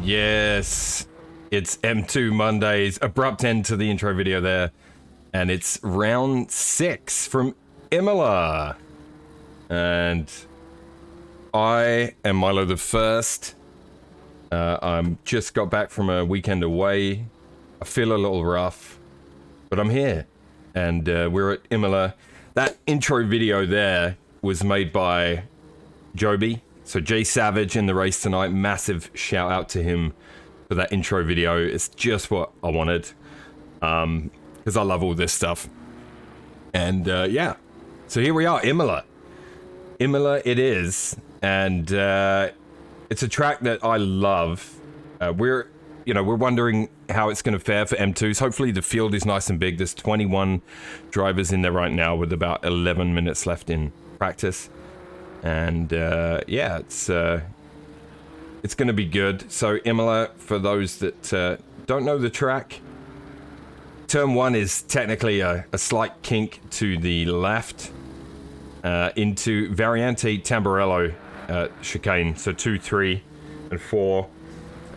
Yes, it's M2 Mondays. Abrupt end to the intro video there. And it's round 6 from Imola. And I am Milo the First. I'm just got back from a weekend away. I feel a little rough, but I'm here. And we're at Imola. That intro video there was made by Joby. So Jay Savage in the race tonight. Massive shout out to him for that intro video. It's just what I wanted. Because I love all this stuff. And yeah. So here we are, Imola. Imola it is. And it's a track that I love. We're wondering how it's going to fare for M2s. Hopefully the field is nice and big. There's 21 drivers in there right now with about 11 minutes left in practice. And yeah, it's going to be good. So Imola, for those that don't know the track, turn 1 is technically a slight kink to the left into Variante Tamburello chicane. So 2, 3, and 4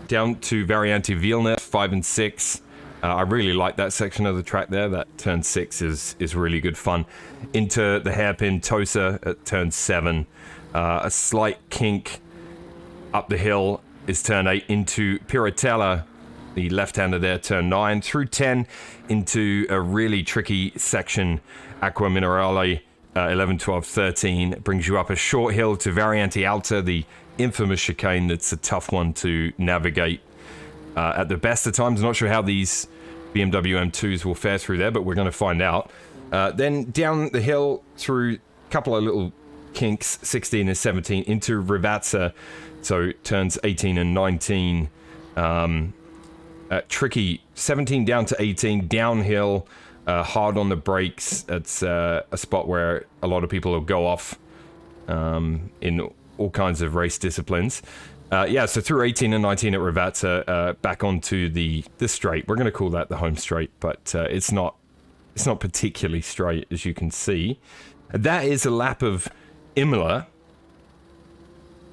down to Variante Vilna 5 and 6. I really like that section of the track there. That turn 6 is really good fun. Into the hairpin Tosa at turn 7. A slight kink up the hill is turn 8 into Piratella, the left-hander there, turn 9. Through 10 into a really tricky section, Aqua Minerale 11, 12, 13. It brings you up a short hill to Variante Alta, the infamous chicane that's a tough one to navigate. At the best of times, not sure how these BMW M2s will fare through there, but we're going to find out. Then down the hill through a couple of little kinks, 16 and 17, into Rivazza, so turns 18 and 19. Tricky, 17 down to 18, downhill, hard on the brakes. It's a spot where a lot of people will go off in all kinds of race disciplines. Yeah, so through 18 and 19 at Rivazza, back onto the straight. We're going to call that the home straight, but it's not particularly straight, as you can see. That is a lap of Imola,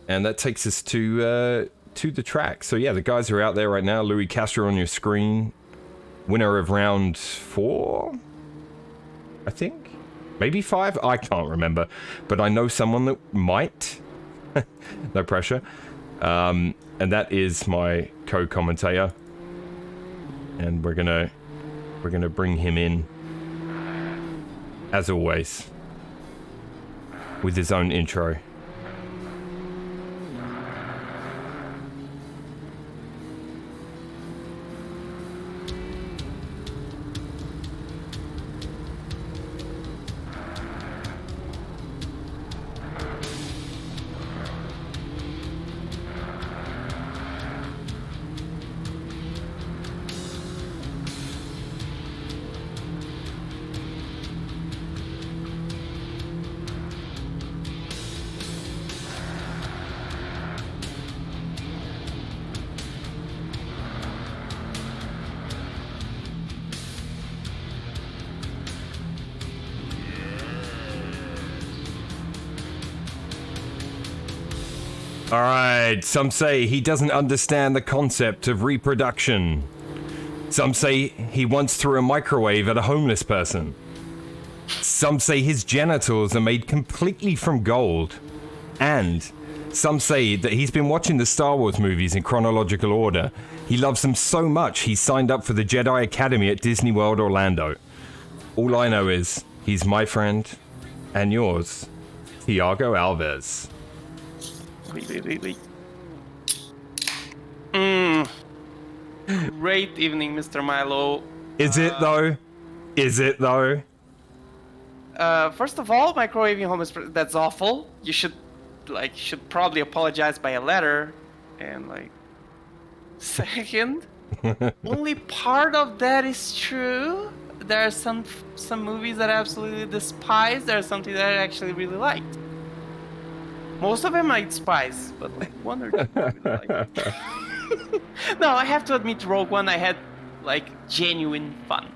and that takes us to the track. So yeah, the guys are out there right now. Louis Castro on your screen, winner of round 4, I think, maybe 5. I can't remember, but I know someone that might. No pressure. And that is my co-commentator, and we're gonna bring him in as always with his own intro. Alright, some say he doesn't understand the concept of reproduction. Some say he once threw a microwave at a homeless person. Some say his genitals are made completely from gold. And some say that he's been watching the Star Wars movies in chronological order. He loves them so much he signed up for the Jedi Academy at Disney World Orlando. All I know is he's my friend and yours, Thiago Alves. Wait. Great evening, Mr. Milo. Is it though? Is it though? First of all, microwaving homeless that's awful. You should probably apologize by a letter. And second, only part of that is true. There are some movies that I absolutely despise. There are something that I actually really liked. Most of them I despise, but one or two I really like. No, I have to admit, Rogue One, I had genuine fun.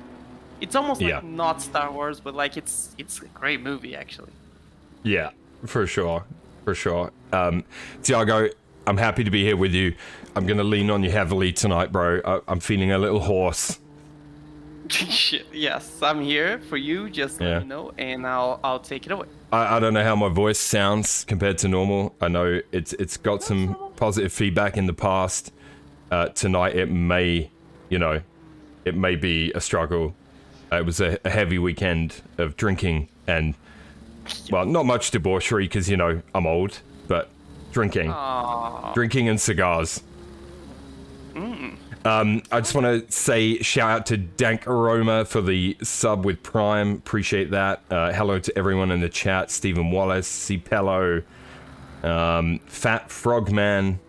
It's almost not Star Wars, but it's a great movie actually. Yeah, for sure. Thiago, I'm happy to be here with you. I'm gonna lean on you heavily tonight, bro. I'm feeling a little hoarse. Yes, I'm here for you. Just let me know, and I'll take it away. I don't know how my voice sounds compared to normal. I know it's got some positive feedback in the past. Tonight it may, it may be a struggle. It was a heavy weekend of drinking and, well, not much debauchery because, I'm old, but drinking. Aww. Drinking and cigars. I just want to say shout out to Dank Aroma for the sub with Prime. Appreciate that. Hello to everyone in the chat. Stephen Wallace, Cipello, Fat Frogman,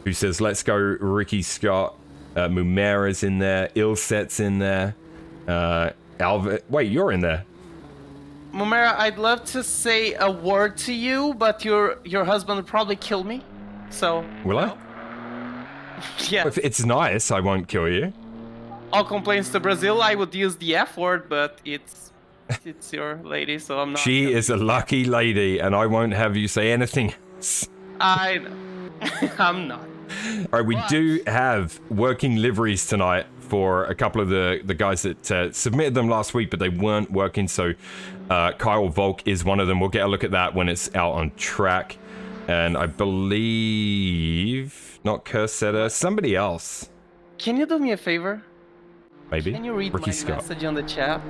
who says, let's go Ricky Scott. Mumera's in there. Ilset's in there. Wait, you're in there. Mumera, I'd love to say a word to you, but your husband would probably kill me. So. Will I? Yeah. If it's nice, I won't kill you. All complaints to Brazil, I would use the F word, but it's your lady, so I'm not. She is a lucky lady, and I won't have you say anything else. I know. I'm not. All right, we do have working liveries tonight for a couple of the guys that submitted them last week, but they weren't working, so Kyle Volk is one of them. We'll get a look at that when it's out on track. And I believe, not Cursetta, somebody else. Can you do me a favor? Maybe. Can you read Ricky my Scott. message on the chat?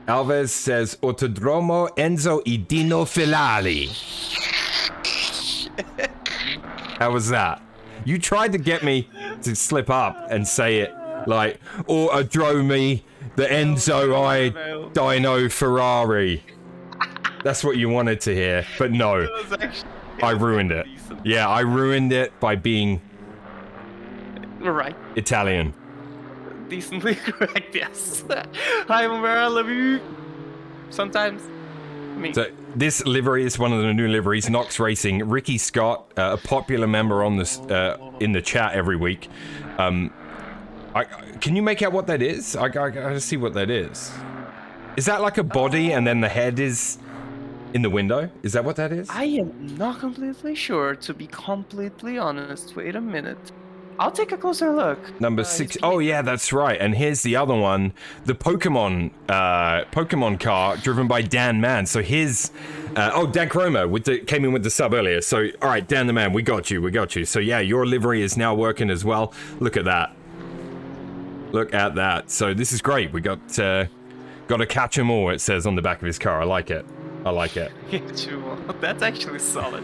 Alves says, Autodromo Enzo Idino Filali. How was that? You tried to get me to slip up and say it like, Autodromi, the Enzo I Dino Ferrari. That's what you wanted to hear, but no. I ruined it. Decent. Yeah, I ruined it by being Right. Italian. Decently correct, yes. Hi, Mumera, I love you. Sometimes. So this livery is one of the new liveries, Knox Racing. Ricky Scott, a popular member on this in the chat every week. Can you make out what that is? I gotta see what that is. Is that like a body and then the head is in the window? Is that what that is? I am not completely sure, to be completely honest. Wait a minute. I'll take a closer look. Number 6. Oh yeah, that's right. And here's the other one, the Pokemon car driven by Dan Mann. So his Dan Chroma came in with the sub earlier. So all right, Dan the Man, we got you. So yeah, your livery is now working as well. Look at that. Look at that. So this is great. We got to catch 'em all, it says on the back of his car. I like it. That's actually solid.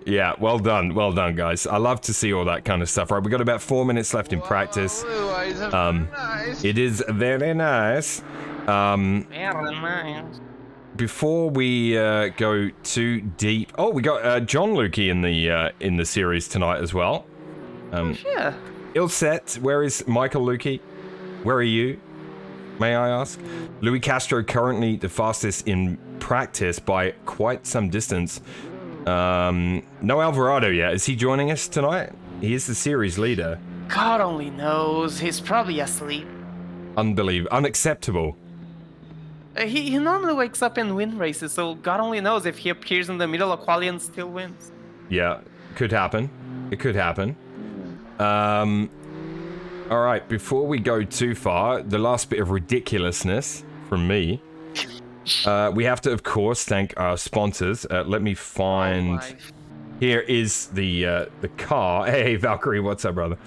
Yeah, well done, guys. I love to see all that kind of stuff. Right, we got about 4 minutes left in practice. It is very nice. Very nice. Before we go too deep, we got John Lukey in the series tonight as well. Yeah. Ilset, where is Michael Lukey? Where are you? May I ask? Louis Castro currently the fastest in practice by quite some distance. No Alvarado yet. Is he joining us tonight? He is the series leader. God only knows. He's probably asleep. Unacceptable. He normally wakes up and win races, so God only knows if he appears in the middle of quali and still wins. Yeah, could happen. It could happen. All right, before we go too far, the last bit of ridiculousness from me. We have to, of course, thank our sponsors. Let me find... Here is the car. Hey, Valkyrie, what's up, brother?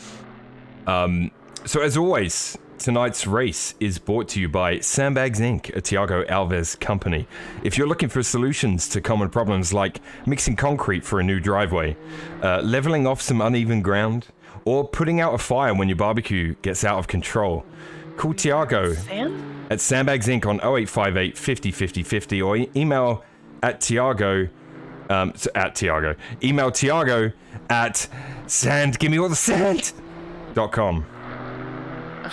So as always, tonight's race is brought to you by Sandbags Inc., a Tiago Alves company. If you're looking for solutions to common problems like mixing concrete for a new driveway, leveling off some uneven ground, or putting out a fire when your barbecue gets out of control, call Tiago at Sandbags Inc. on 0858 50 50 50 or email at Tiago. Email Tiago at sand.com. I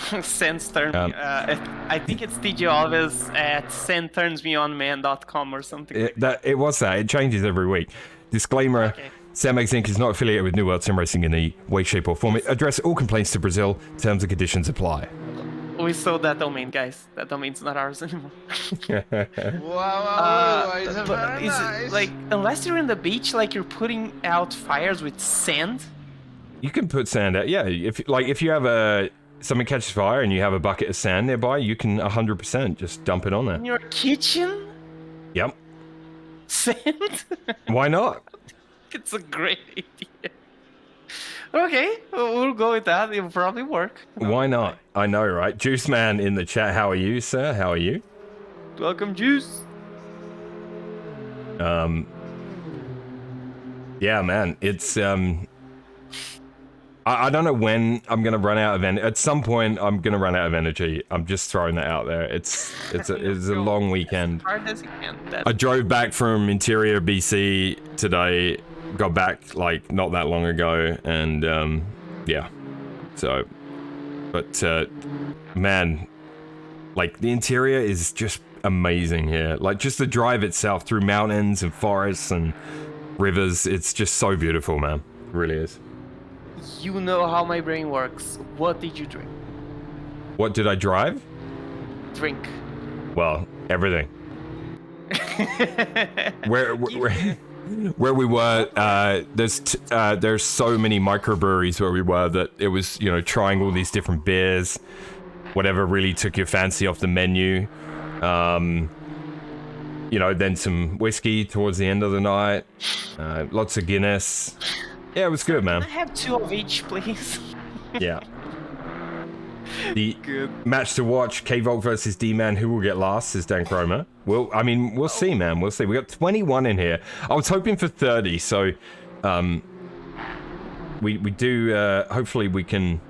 think it's TJ Alves at sandturnsmeonman.com or something. It was that. It changes every week. Disclaimer. Okay. Sandbags Inc. is not affiliated with New World Sim Racing in any way, shape, or form. Address all complaints to Brazil. Terms and conditions apply. We sold that domain, guys. That domain's not ours anymore. Wow, it's But very is nice. it like, unless you're in the beach, like you're putting out fires with sand? You can put sand out. Yeah, if you have something catches fire and you have a bucket of sand nearby, you can 100% just dump it on there. In your kitchen? Yep. Sand? Why not? It's a great idea. Okay, we'll go with that. It'll probably work. Why not? I know, right? Juice Man in the chat. How are you, sir? How are you? Welcome, Juice. Yeah, man. It's I don't know when I'm gonna run out of energy. At some point, I'm gonna run out of energy. I'm just throwing that out there. It's a long weekend. As hard as you can. I drove back from Interior, BC today. Got back like not that long ago, and yeah. So, but man, like the interior is just amazing here. Like just the drive itself through mountains and forests and rivers. It's just so beautiful, man. It really is. You know how my brain works. What did you drink? What did I drive? Drink. Well, everything. Where we were, there's so many microbreweries where we were that it was, you know, trying all these different beers, whatever really took your fancy off the menu. You know, then some whiskey towards the end of the night, lots of Guinness. Yeah, it was good, man. Can I have 2 of each, please? Yeah. The Good. match to watch, K-Volk versus D-Man. Who will get last is Dan Cromer. Well, I mean, we'll see, man. We'll see. We got 21 in here. I was hoping for 30, so we do. Hopefully, we can.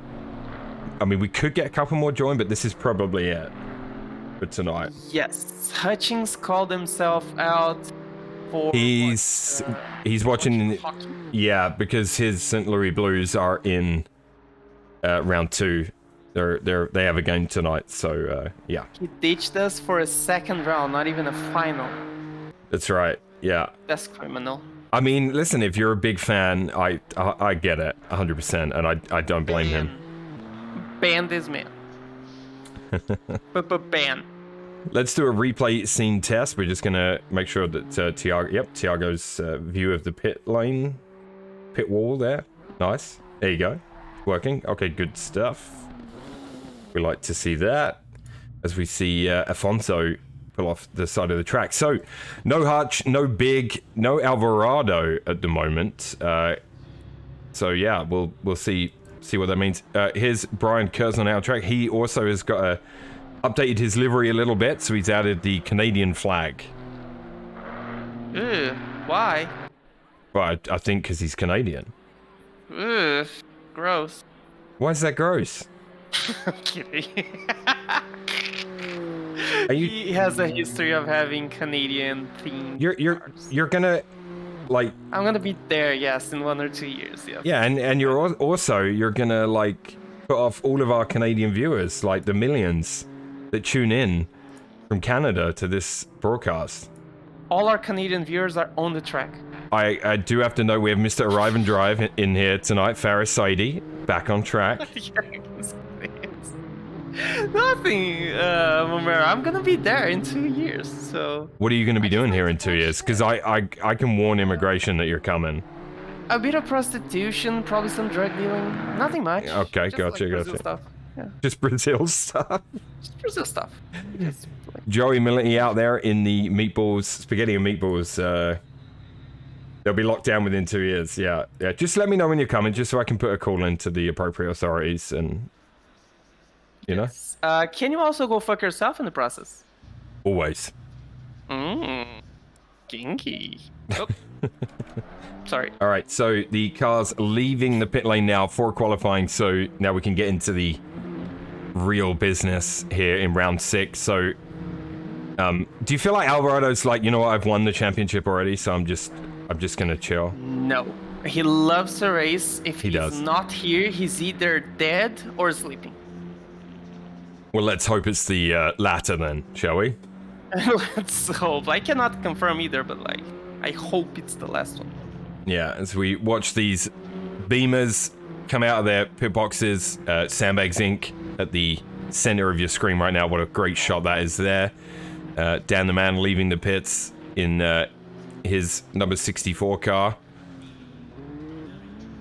I mean, we could get a couple more join, but this is probably it for tonight. Yes. Hutchings called himself out for. He's watching. Hockey? Yeah, because his St. Louis Blues are in round 2. They have a game tonight, so yeah. He ditched us for a second round, not even a final. That's right. Yeah. That's criminal. I mean, listen, if you're a big fan, I get it 100%, and I don't blame him. Ban this man. but ban. Let's do a replay scene test. We're just gonna make sure that Tiago's view of the pit wall there. Nice. There you go. Working. Okay, good stuff. We like to see that as we see Afonso pull off the side of the track. So, no Hutch, no Big, no Alvarado at the moment. So yeah, we'll see what that means. Here's Brian Kurz on our track. He also has got updated his livery a little bit, so he's added the Canadian flag. Ugh, why? Well, I think because he's Canadian. Ugh, gross. Why is that gross? I'm kidding. You, he has a history of having Canadian themed cars. you're gonna like. I'm gonna be there, yes, in 1 or 2 years. Yes. Yeah, and you're gonna like put off all of our Canadian viewers, like the millions that tune in from Canada to this broadcast. All our Canadian viewers are on the track. I do have to know we have Mr. Arrive and Drive in here tonight. Faris Saidi back on track. Nothing, Momera. I'm gonna be there in 2 years, so... What are you going to be doing here in 2 years? Because I can warn immigration that you're coming. A bit of prostitution, probably some drug dealing. Nothing much. Okay, Just gotcha, like Brazil gotcha. Stuff. Yeah, Just Brazil stuff. just Brazil stuff. Just, like, Joey Mility out there in the meatballs, spaghetti and meatballs. They'll be locked down within 2 years. Yeah. Just let me know when you're coming, just so I can put a call into the appropriate authorities and... You know? Can you also go fuck yourself in the process? Always. Kinky. Oh. Sorry. All right, so the car's leaving the pit lane now for qualifying, so now we can get into the real business here in round 6. So, do you feel like Alvarado's like, you know what, I've won the championship already, so I'm just gonna chill? No. He loves to race. If He he's does. not here, he's either dead or sleeping. Well, let's hope it's the latter then, shall we? Let's hope. I cannot confirm either, but like, I hope it's the last one. Yeah, as we watch these Beamers come out of their pit boxes, Sandbags Inc. at the center of your screen right now. What a great shot that is there. Dan the man leaving the pits in his number 64 car.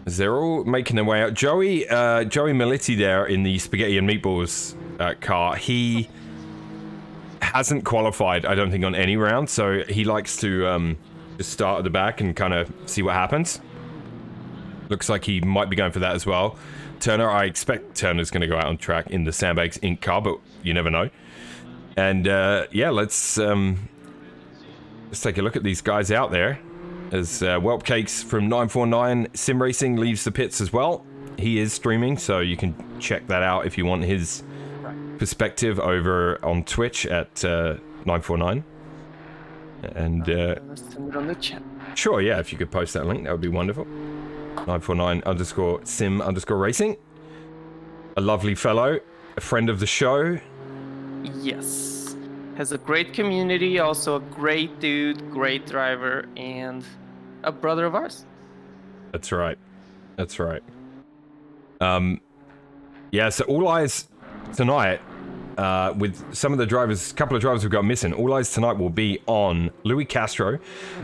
As they're all making their way out. Joey Militi there in the Spaghetti and Meatballs car. He hasn't qualified, I don't think, on any round, so he likes to just start at the back and kind of see what happens. Looks like he might be going for that as well. Turner, I expect Turner's going to go out on track in the Sandbags Inc. car, but you never know. And yeah, let's take a look at these guys out there. As Whelp Cakes from 949 Sim Racing leaves the pits as well. He is streaming, so you can check that out if you want his perspective over on Twitch at 949. And Let's send it on the chat. sure, yeah, if you could post that link, that would be wonderful. 949_sim_racing. A lovely fellow, a friend of the show. Yes. Has a great community, also a great dude, great driver, and a brother of ours. That's right. That's right. Yeah, so all eyes tonight, with some of the drivers, a couple of drivers we've got missing, all eyes tonight will be on Louis Castro.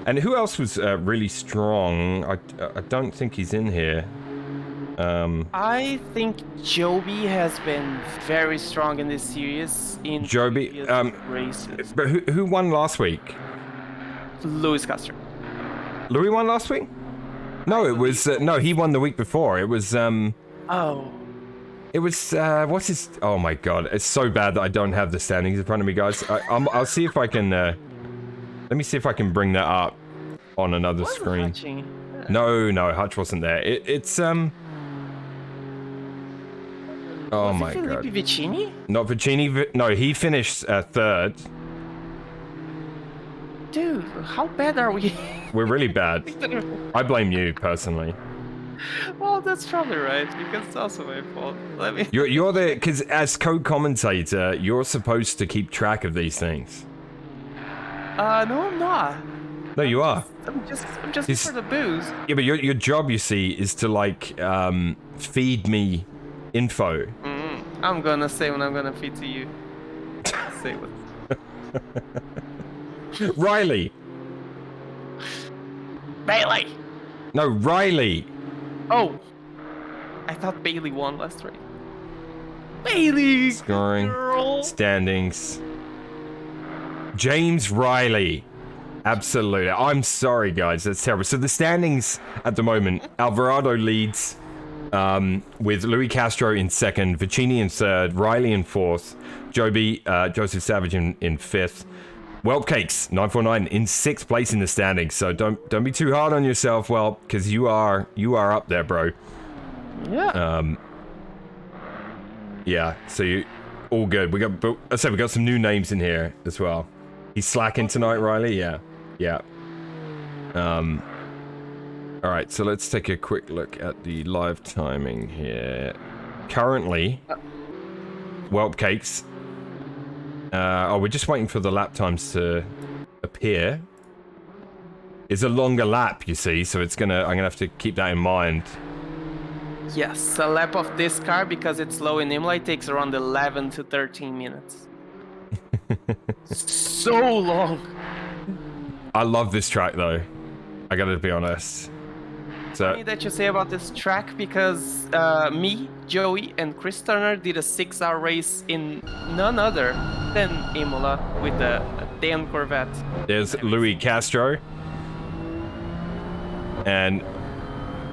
And who else was really strong? I don't think he's in here. I think Joby has been very strong in this series. In Joby, previous races. But who won last week? Luis Castro. Louis won last week? No, it was no. He won the week before. It was Oh. It was what's his? Oh my god! It's so bad that I don't have the standings in front of me, guys. I'll see if I can. Let me see if I can bring that up on another screen. No, Hutch wasn't there. It's Oh my god. Felipe Vicini? Not Vicini. No, he finished third. Dude, how bad are we? We're really bad. I blame you personally. Well, that's probably right, because it's also my fault. Let me. You're the because as co-commentator, you're supposed to keep track of these things. No, I'm not. No, you are. I'm just for the booze. Yeah, but your job, you see, is to like feed me info. I'm gonna say when I'm gonna feed to you. Say what? Riley. Bailey. No, Riley. Oh, I thought Bailey won last race. Bailey. Scoring. Girl. Standings. James Riley. Absolutely. I'm sorry, guys. That's terrible. So the standings at the moment, Alvarado leads with Louis Castro in second, Vicini in third, Riley in fourth, Joby, Joseph Savage in fifth, Whelp Cakes 949 in sixth place in the standings. So don't be too hard on yourself, Whelp, because you are up there, bro. Yeah. Yeah. So you all good. We got some new names in here as well. He's slacking tonight, Riley. Yeah. Yeah. All right, so let's take a quick look at the live timing here. Currently, Whelp Cakes. We're just waiting for the lap times to appear. It's a longer lap, you see, so I'm gonna have to keep that in mind. Yes, a lap of this car, because it's low in Imola, takes around 11 to 13 minutes. So long. I love this track though. I gotta be honest. So Funny that you say about this track, because me, Joey, and Chris Turner did a 6-hour race in none other than Imola with a damn Corvette. there's Louis Castro. And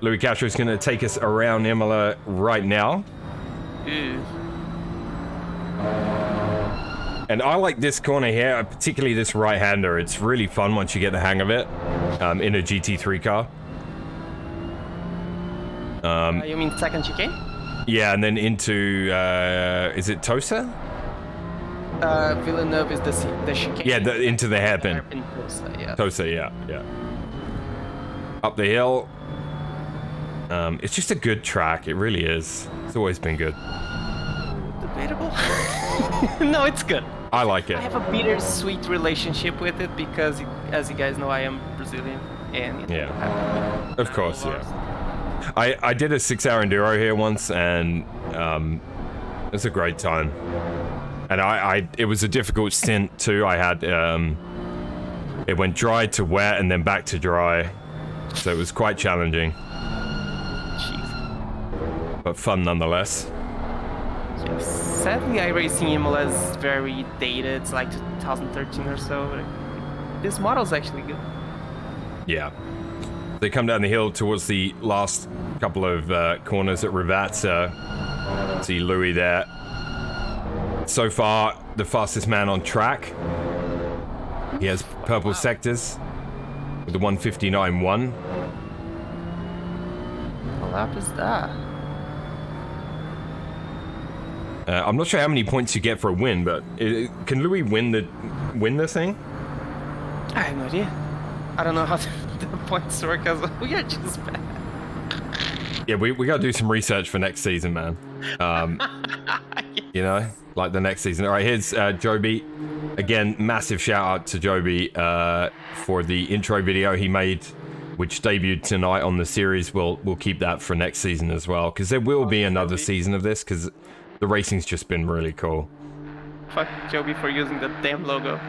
Louis Castro is gonna take us around Imola right now. Ew. And I like this corner here, particularly this right-hander. It's really fun once you get the hang of it in a GT3 car. You mean second chicane? Yeah, and then into, is it Tosa? Villeneuve is the chicane. Yeah, into the hairpin. Tosa, yeah. Tosa, yeah. Up the hill. It's just a good track. It really is. It's always been good. Debatable. No, it's good. I like it. I have a bittersweet relationship with it because, as you guys know, I am Brazilian, and Yeah. Of course, yeah. I did a 6-hour enduro here once, and It's a great time. And it was a difficult stint too. I had, it went dry to wet and then back to dry. So it was quite challenging. Jeez. But fun nonetheless. Yes. Sadly, iRacing Imola is very dated. It's like 2013 or so. But this model's actually good. Yeah. They come down the hill towards the last couple of corners at Rivazza. See Louis there. So far, the fastest man on track. He has purple sectors with the 159.1. What lap is that? I'm not sure how many points you get for a win, but can Louis win the thing? I have no idea. I don't know how the points work as well. We are just bad. Yeah, we gotta do some research for next season, man. You know, like the next season. All right, here's Joby. Again, massive shout out to Joby for the intro video he made, which debuted tonight on the series. We'll keep that for next season as well, because there will be another season of this, because the racing's just been really cool. Fuck Joby for using the damn logo.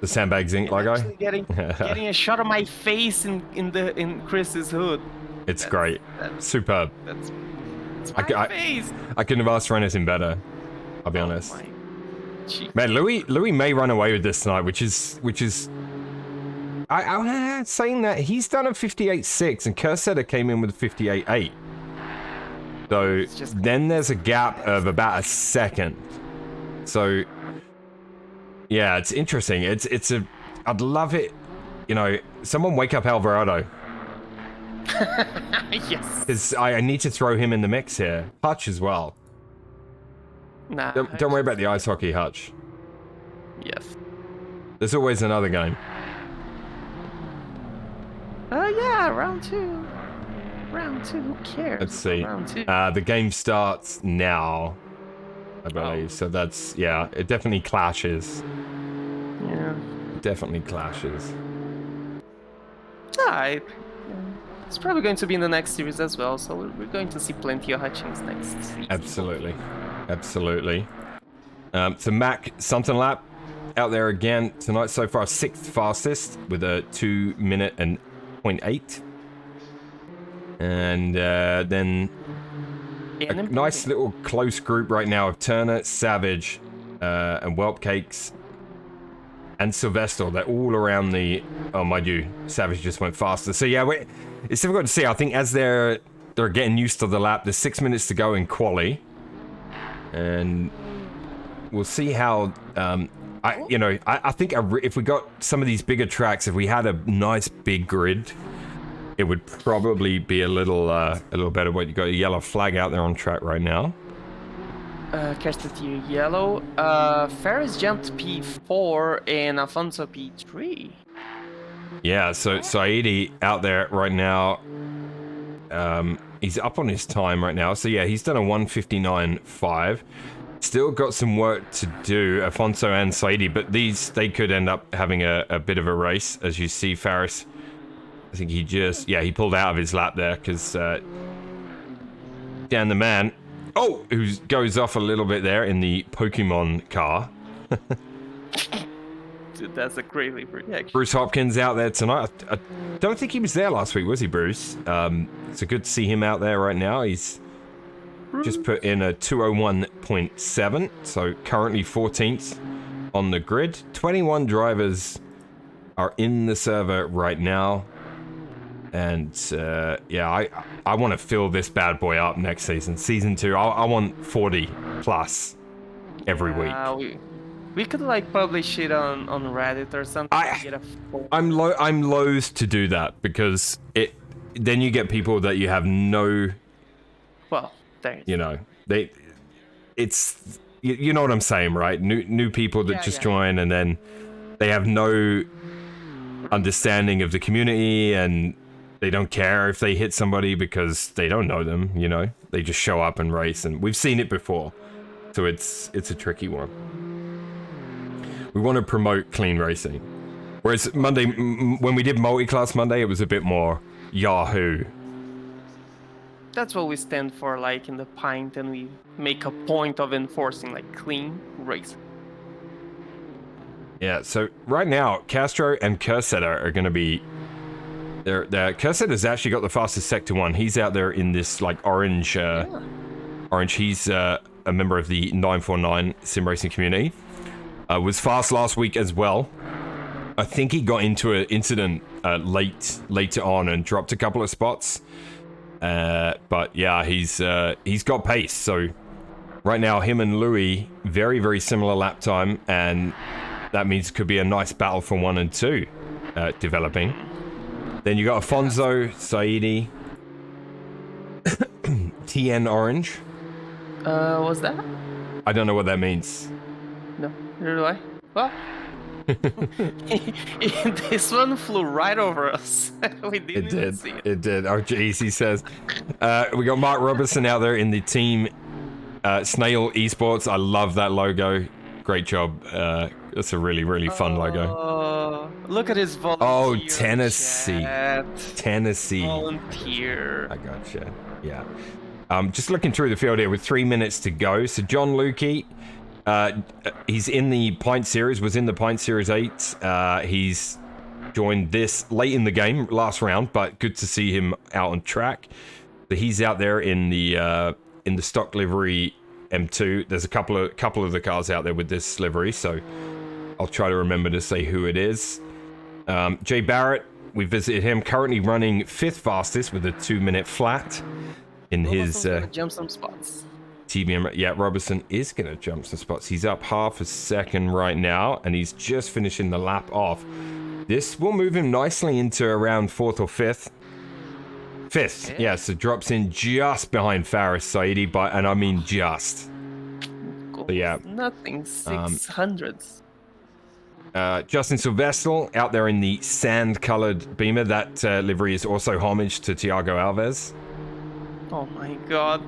The Sandbags Inc. logo. Actually getting a shot of my face in Chris's hood. It's great. Superb. That's my face. I couldn't have asked for anything better. I'll be honest. My Man, Louis may run away with this tonight, which is. I saying that he's done a 58.6 and Cursetta came in with a 58.8. So then there's a gap of about a second. So yeah, it's interesting. I'd love it. You know, someone wake up Alvarado. Yes. Because I need to throw him in the mix here. Hutch as well. Nah. Don't worry about the ice hockey, Hutch. Yes. There's always another game. Yeah, round two. Round two, who cares? Let's see. Round two. The game starts now, I believe. Oh. So that's, yeah, it definitely clashes. Yeah. It definitely clashes. It's probably going to be in the next series as well, so we're going to see plenty of Hutchings next season. Absolutely. Absolutely. So Mac Sunton lap out there again tonight so far, 6th fastest with a 2 minute and 0.8. And then a nice little close group right now of Turner, Savage, and Whelp Cakes and Sylvester. They're all around the... Oh, mind you, Savage just went faster. So yeah, it's difficult to see. I think as they're getting used to the lap, there's 6 minutes to go in quali. And we'll see how... I think if we got some of these bigger tracks, if we had a nice big grid, it would probably be a little better. What, you got a yellow flag out there on track right now? Kerstetir yellow. Ferris jumped P4 and Alfonso P3. Yeah, so Saidi out there right now. He's up on his time right now. So yeah, he's done a 1:59.5. Still got some work to do, Afonso and Saidi, but they could end up having a bit of a race. As you see, Faris, I think he pulled out of his lap there because Dan the man, who goes off a little bit there in the Pokemon car. Dude, that's a crazy reaction. Bruce Hopkins out there tonight. I don't think he was there last week, was he, Bruce? So good to see him out there right now. He's just put in a 201.7, so currently 14th on the grid. 21 drivers are in the server right now. And yeah, I want to fill this bad boy up next season. Season 2, I want 40 plus every week. We could like publish it on Reddit or something. I'm loath to do that because then you get people that you have no... Well, there. You know, you know what I'm saying, right? New people that just join and then they have no understanding of the community and they don't care if they hit somebody because they don't know them, you know? They just show up and race, and we've seen it before. So it's a tricky one. We want to promote clean racing. Whereas Monday, when we did multi-class Monday, it was a bit more Yahoo. That's what we stand for, like in the pint, and we make a point of enforcing like clean racing. Yeah, so right now, Castro and Cursetta are going to be... Cursetta's actually got the fastest Sector 1. He's out there in this, like, orange... Orange. He's a member of the 949 sim racing community. Was fast last week as well. I think he got into an incident later on and dropped a couple of spots. But yeah, he's got pace. So right now, him and Louis, very, very similar lap time, and that means it could be a nice battle for 1 and 2 developing. Then you got Afonso, Saidi, TN Orange. What's that? I don't know what that means. No, neither do I. Well, this one flew right over us. We didn't even see it. It did. Oh, jeez, he says. We got Mark Robertson out there in the team Snail Esports. I love that logo. Great job. It's a really, really fun logo. Look at his volunteer. Oh, Tennessee. Chat. Tennessee. Volunteer. I gotcha. Yeah. Just looking through the field here with 3 minutes to go. So John Lukey, he's in the Pint Series, was in the Pint Series 8. He's joined this late in the game, last round, but good to see him out on track. So he's out there in the stock livery M2. There's a couple of the cars out there with this livery, so I'll try to remember to say who it is. Jay Barrett, we visited him, currently running 5th fastest with a 2-minute flat in his jump some spots. TBM. Yeah, Robertson is going to jump some spots. He's up half a second right now, and he's just finishing the lap off. This will move him nicely into around 4th or 5th. 5th, yeah, so drops in just behind Faris Saidi, and I mean just. Cool. So yeah. Nothing, 600s. Justin Silvestre out there in the sand-colored Beamer. That livery is also homage to Tiago Alves. Oh my god.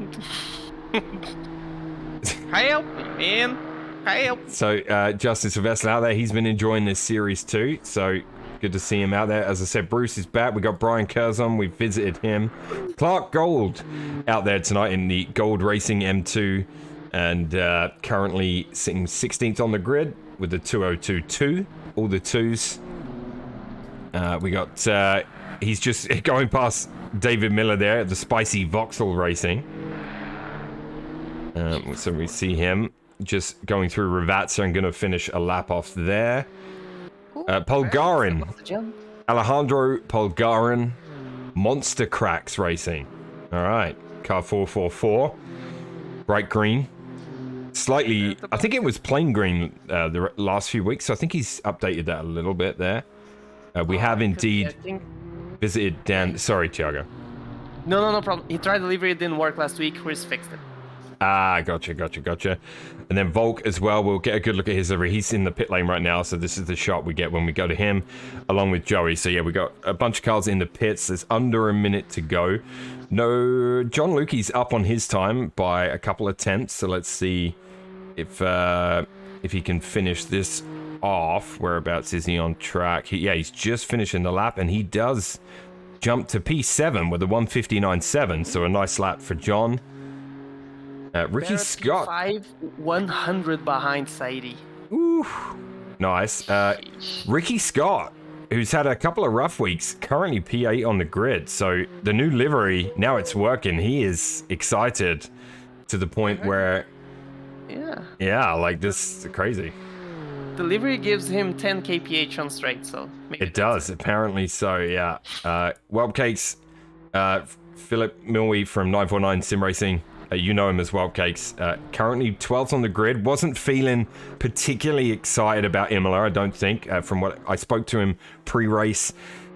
Help me, man. Help. So Justin Silvestre out there, he's been enjoying this series too, so good to see him out there. As I said, Bruce is back. We got Brian Curzon, we visited him. Clark Gold out there tonight in the Gold Racing M2, and currently sitting 16th on the grid with the 2022, all the 2s. We got, he's just going past David Miller there at the Spicy Vauxhall Racing. So we see him just going through Ravazza and going to finish a lap off there. Polgarin, Alejandro Polgarin, Monster Cracks Racing. All right, car 444, bright green. Slightly, I think it was plain green the last few weeks, so I think he's updated that a little bit there. We have indeed visited Dan. Sorry, Thiago. No problem. He tried the livery, it didn't work last week. Chris fixed it. Ah, gotcha. And then Volk as well. We'll get a good look at his livery. He's in the pit lane right now, so this is the shot we get when we go to him, along with Joey. So yeah, we got a bunch of cars in the pits. There's under a minute to go. No, John Lukey's up on his time by a couple of tenths. So let's see if he can finish this off. Whereabouts is he on track? He's just finishing the lap, and he does jump to P7 with a 1:59.7. So a nice lap for John. Ricky Scott. 100 behind Saidi. Ooh, nice. Ricky Scott, who's had a couple of rough weeks, currently P8 on the grid. So the new livery, now it's working. He is excited to the point where... Yeah, like this is crazy. The livery gives him 10 kph on straight, so... It does, apparently so, yeah. Wildcakes, Philip Milwee from 949 Sim Racing. You know him as Wildcakes. Currently 12th on the grid. Wasn't feeling particularly excited about Imola, I don't think. From what I spoke to him pre-race,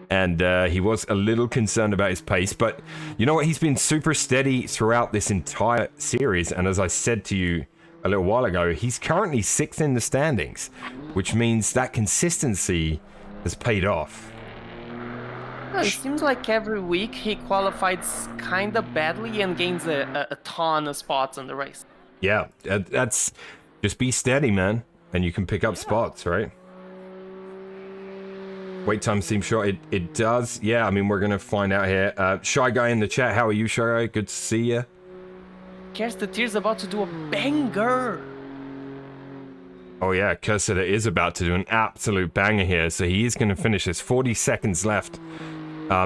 and he was a little concerned about his pace. But you know what? He's been super steady throughout this entire series. And as I said to you a little while ago, he's currently 6th in the standings, which means that consistency has paid off. It seems like every week he qualifies kind of badly and gains a ton of spots in the race. Yeah, that's just be steady, man, and you can pick up spots, right? Wait time seems short. It does. Yeah, I mean, we're going to find out here. Shy Guy in the chat. How are you, Shy Guy? Good to see you. Curse the Tear's about to do a banger. Oh, yeah. Cursor is about to do an absolute banger here. So he is going to finish this. 40 seconds left.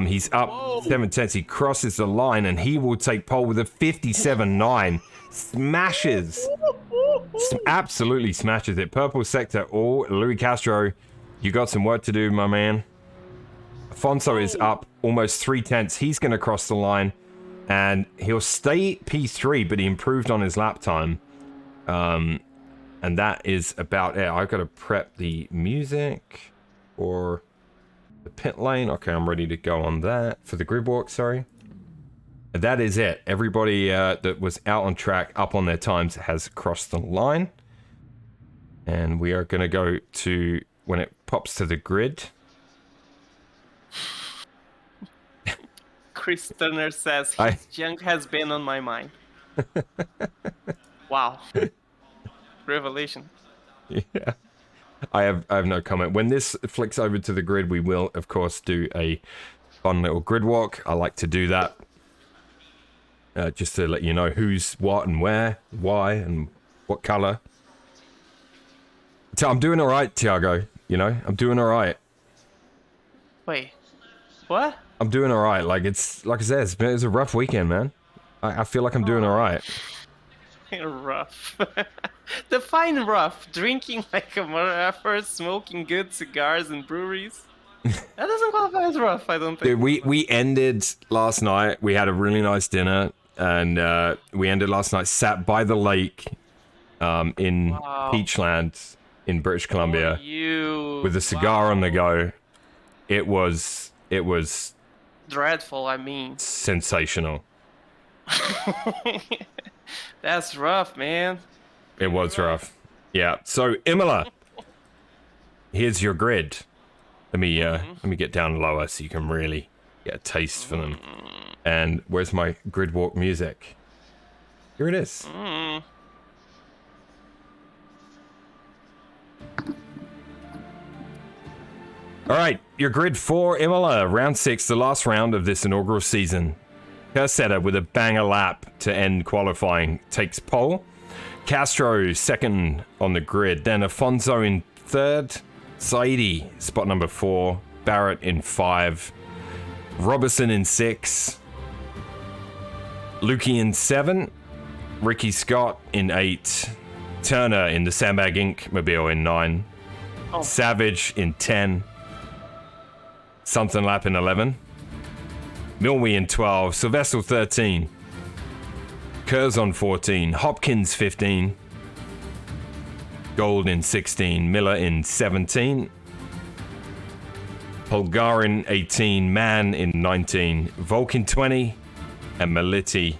He's up 7/10. He crosses the line and he will take pole with a 57.9. Smashes. Absolutely smashes it. Purple Sector. Oh, Louis Castro, you got some work to do, my man. Afonso is up almost 3/10. He's going to cross the line and he'll stay P3, but he improved on his lap time. And that is about it. I've got to prep the music for the pit lane. Okay, I'm ready to go on that. For the grid walk, sorry. And that is it. Everybody that was out on track, up on their times, has crossed the line. And we are going to go to when it pops to the grid. Chris Turner says his junk has been on my mind. Wow. Revelation. Yeah. I have no comment. When this flicks over to the grid, we will, of course, do a fun little grid walk. I like to do that. Just to let you know who's what and where, why, and what color. I'm doing all right, Tiago. You know, I'm doing all right. Wait, what? I'm doing all right. Like I said, it was a rough weekend, man. I feel like I'm doing all right. Rough. Define rough. Drinking like a motherfucker, smoking good cigars in breweries. That doesn't qualify as rough, I don't think. Dude, we ended last night. We had a really nice dinner, and we ended last night sat by the lake in Peachland in British Columbia with a cigar on the go. It was dreadful, I mean. Sensational. That's rough, man. It was rough. Yeah. So Imola, here's your grid. Let me get down lower so you can really get a taste for them. And where's my grid walk music? Here it is. All right, your grid for Imola, round 6, the last round of this inaugural season. Cursetta with a banger lap to end qualifying takes pole. Castro second on the grid, then Afonso in third, Saidi spot number 4, Barrett in 5, Robertson in 6, Lukey in 7, Ricky Scott in 8, Turner in the Sandbag Inc. mobile in 9, Savage in 10, Something Lap in 11, Milwee in 12, Sylvester 13, Curzon 14, Hopkins 15, Gold in 16, Miller in 17, Polgarin 18, Mann in 19, Volk in 20, and Meliti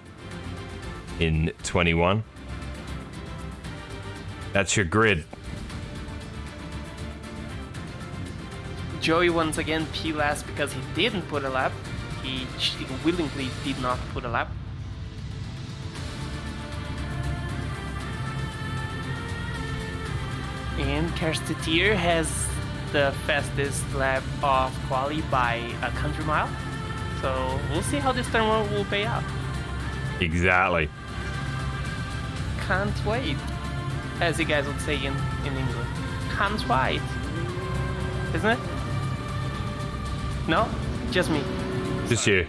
in 21. That's your grid. Joey once again P last because he didn't put a lap. He willingly did not put a lap. And Kerstetir has the fastest lap of quali by a country mile. So we'll see how this turn will pay out. Exactly. Can't wait. As you guys would say in England. Can't wait. Isn't it? No? Just me. Just you.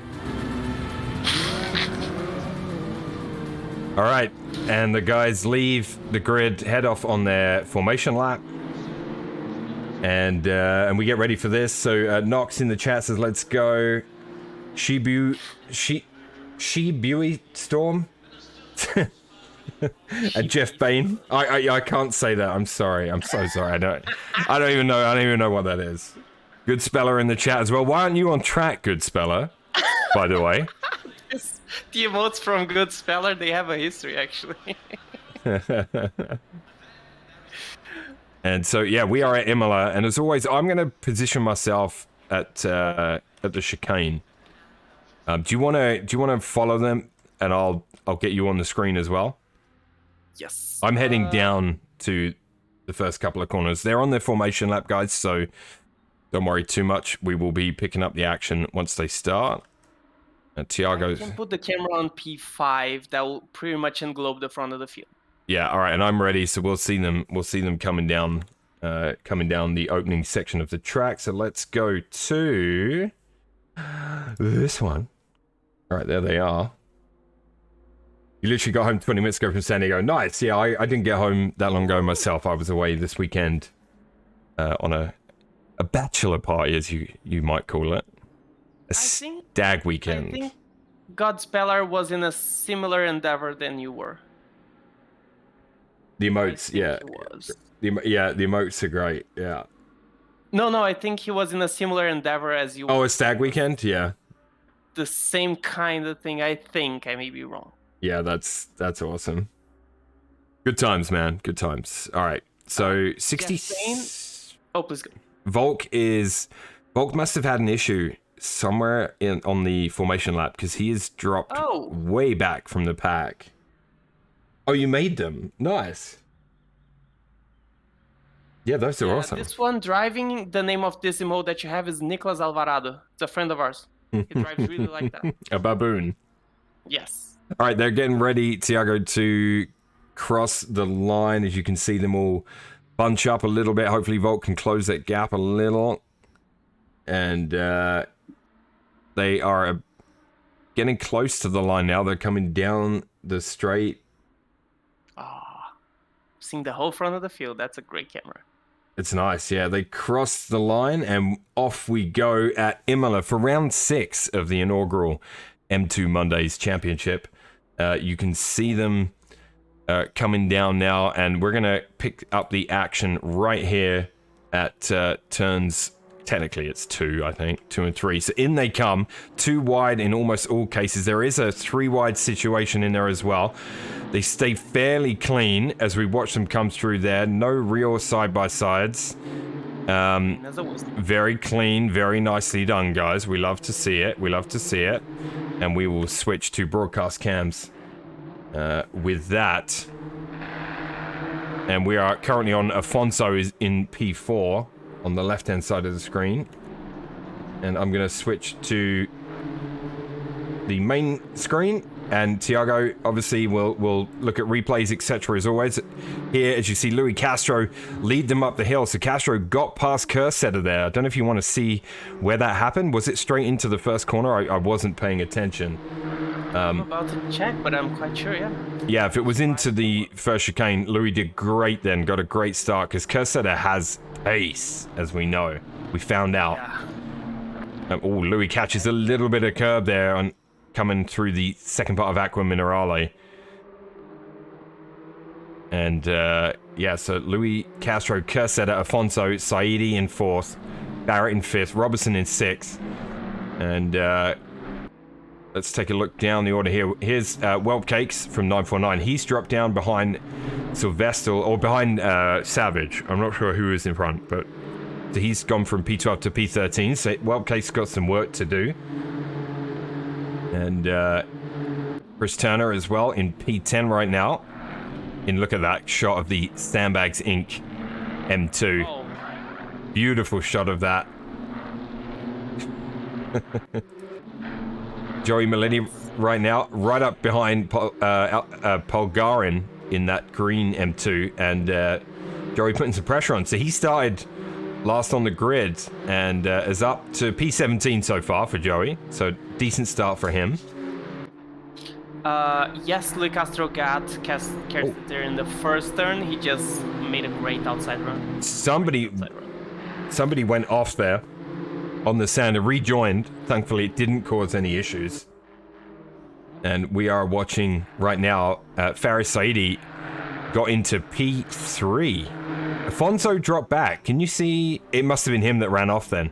All right, and the guys leave the grid, head off on their formation lap, and we get ready for this. So Nox in the chat says, "Let's go." Shibuya Storm. And Jeff Bain. I can't say that. I'm sorry. I'm so sorry. I don't even know what that is. Good Speller in the chat as well. Why aren't you on track, Good Speller? By the way. The emotes from Good Speller, they have a history actually. And so yeah, we are at Imola, and as always, I'm going to position myself at the chicane. Do you want to follow them, and I'll get you on the screen as well? Yes. I'm heading down to the first couple of corners. They're on their formation lap, guys, so Don't worry too much. We will be picking up the action once they start. Tiago. You can put the camera on P5. That will pretty much englobe the front of the field. Yeah, all right, and I'm ready. So we'll see them. We'll see them coming down the opening section of the track. So let's go to this one. All right, there they are. You literally got home 20 minutes ago from San Diego. Nice. Yeah, I didn't get home that long ago myself. I was away this weekend on a bachelor party, as you might call it. A stag weekend. I think Godspeller was in a similar endeavor than you were. The emotes, yeah. The emotes are great, yeah. No, I think he was in a similar endeavor as you were. Oh, a stag weekend? Yeah. The same kind of thing, I think. I may be wrong. Yeah, that's awesome. Good times, man. Good times. All right. So 60. Oh, please go. Volk must have had an issue somewhere on the formation lap because he is dropped way back from the pack. Oh, you made them. Nice. Yeah, those are awesome. This one driving, the name of this emote that you have is Nicolas Alvarado. It's a friend of ours. He drives really like that. A baboon. Yes. All right, they're getting ready, Tiago, to cross the line. As you can see them all bunch up a little bit. Hopefully Volk can close that gap a little. And they are getting close to the line now. They're coming down the straight. Seeing the whole front of the field. That's a great camera. It's nice, yeah. They cross the line and off we go at Imola for round 6 of the inaugural M2 Mondays Championship. You can see them coming down now, and we're going to pick up the action right here at turns. Technically, it's 2, I think. 2 and 3. So in they come. 2 wide in almost all cases. There is a 3 wide situation in there as well. They stay fairly clean as we watch them come through there. No real side-by-sides. Very clean, very nicely done, guys. We love to see it. We love to see it. And we will switch to broadcast cams with that. And we are currently on Afonso is in P4 on the left-hand side of the screen. And I'm going to switch to the main screen. And Tiago, obviously, will look at replays, etc. as always. Here, as you see, Louis Castro lead them up the hill. So Castro got past Kersetter there. I don't know if you want to see where that happened. Was it straight into the first corner? I wasn't paying attention. I'm about to check, but I'm quite sure, yeah. Yeah, if it was into the first chicane, Louis did great then. Got a great start, because Kersetter has pace, as we know. We found out. Yeah. Louis catches a little bit of curb there on coming through the second part of Aqua Minerale. And, yeah, so Louis, Castro, Kersetter, Afonso, Saidi in 4th, Barrett in 5th, Robertson in 6th. And, let's take a look down the order here. Here's Whelp Cakes from 949. He's dropped down behind Sylvester, or behind Savage. I'm not sure who is in front, but so he's gone from P12 to P13. So Whelp Cakes got some work to do. And Chris Turner as well in P10 right now. And look at that shot of the Sandbags Inc. M2. Oh. Beautiful shot of that. Joey Malini right now, right up behind Polgarin in that green M2, and Joey putting some pressure on. So he started last on the grid and is up to P17 so far for Joey. So decent start for him. Yes, Louis Castro got Kersetter in the first turn. He just made a great outside run. Somebody went off there on the sand and rejoined. Thankfully, it didn't cause any issues. And we are watching right now. Faris Saidi got into P3. Afonso dropped back. Can you see? It must have been him that ran off then.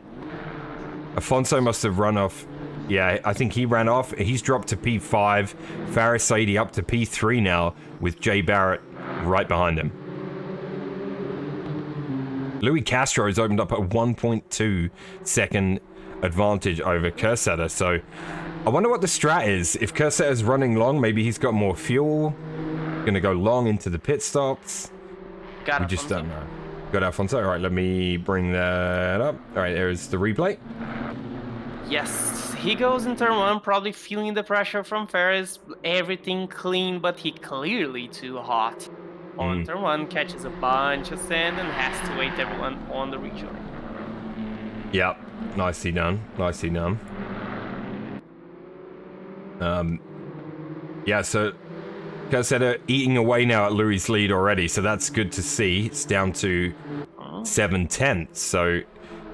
Afonso must have run off. Yeah, I think he ran off. He's dropped to P5. Faris Saidi up to P3 now with Jay Barrett right behind him. Louis Castro has opened up a 1.2 second advantage over Kersetter. So I wonder what the strat is. If Kersetter's running long, maybe he's got more fuel. Gonna go long into the pit stops. We just don't know. Got Alfonso. All right, let me bring that up. All right, there's the replay. Yes, he goes in turn 1, probably feeling the pressure from Ferris. Everything clean, but he clearly too hot. On turn 1, catches a bunch of sand and has to wait everyone on the rejoin. Yep, nicely done. Nicely done. Yeah, so Caseta eating away now at Louis' lead already, so that's good to see. It's down to 7/10. So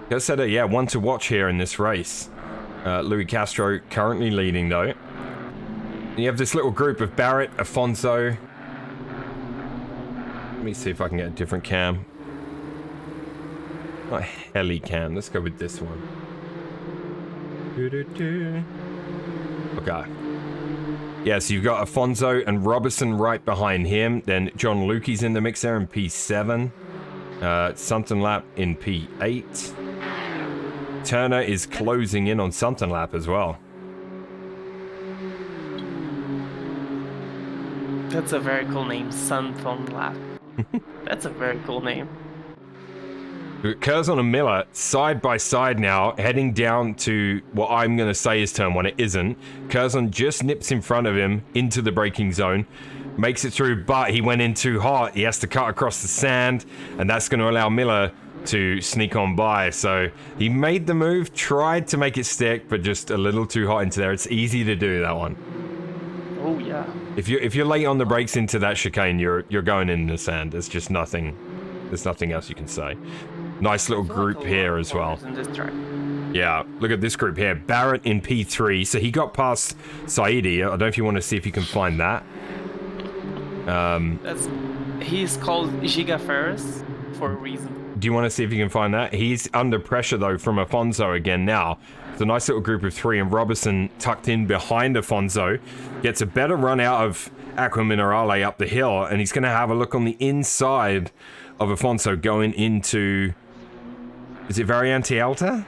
Caseta, yeah, one to watch here in this race. Louis Castro currently leading though. You have this little group of Barrett, Afonso. Let me see if I can get a different cam. Not heli cam. Let's go with this one. Okay. Yeah, so you've got Afonso and Robertson right behind him. Then John Lukey's in the mix there in P7. Something Lap in P8. Turner is closing in on Something Lap as well. That's a very cool name, Something Lap. That's a very cool name. Curzon and Miller side by side now, heading down to what I'm going to say is turn 1. It isn't. Curzon just nips in front of him into the braking zone, makes it through, but he went in too hot. He has to cut across the sand, and that's going to allow Miller to sneak on by. So he made the move, tried to make it stick, but just a little too hot into there. It's easy to do that one. Oh yeah. If you're late on the brakes into that chicane, you're going in the sand. There's just nothing. There's nothing else you can say. Nice little group here as well. Yeah, look at this group here. Barrett in P3, so he got past Saidi. I don't know if you want to see if you can find that. He's called Giga Ferris for a reason. Do you want to see if you can find that? He's under pressure though from Afonso again now. It's a nice little group of 3, and Robertson tucked in behind Afonso. Gets a better run out of Aqua Minerale up the hill, and he's going to have a look on the inside of Afonso going into... Is it Variante Alta?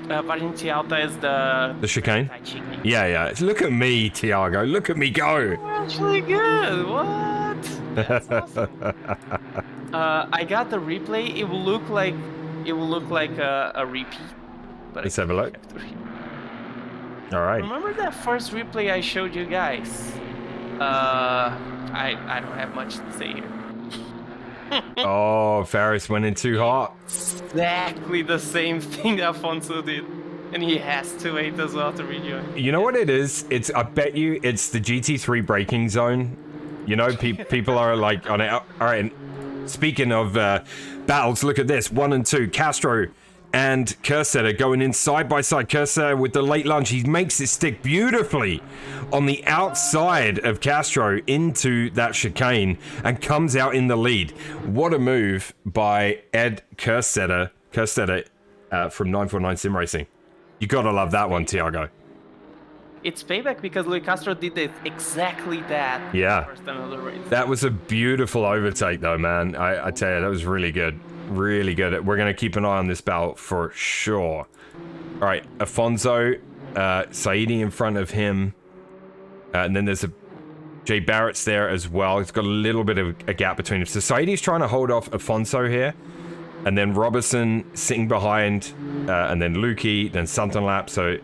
Variante Alta is the chicane? Yeah. Look at me, Tiago. Look at me go. You're actually good. What? That's awesome. I got the replay. It will look like a repeat. But let's have a look. All right. Remember that first replay I showed you guys? I don't have much to say here. Oh, Ferris went in too hot. Exactly the same thing Afonso did. And he has to wait as well to rejoin. You know what it is? I bet you it's the GT3 braking zone. You know, people are like on it. All right, speaking of battles, look at this. 1 and 2, Castro and Cursor going in side by side. Cursor with the late lunge, he makes it stick beautifully on the outside of Castro into that chicane and comes out in the lead. What a move by Ed Cursor from 949 Sim Racing. You gotta love that one, Tiago. It's payback because Luis Castro did exactly that. Yeah. First another race. That was a beautiful overtake though, man. I tell you, that was really good. Really good. We're going to keep an eye on this battle for sure. All right, Afonso, Saidi in front of him. And then there's Jay Barrett's there as well. He's got a little bit of a gap between them. So Saidi's trying to hold off Afonso here. And then Robertson sitting behind. And then Lukey, then Something Lap. So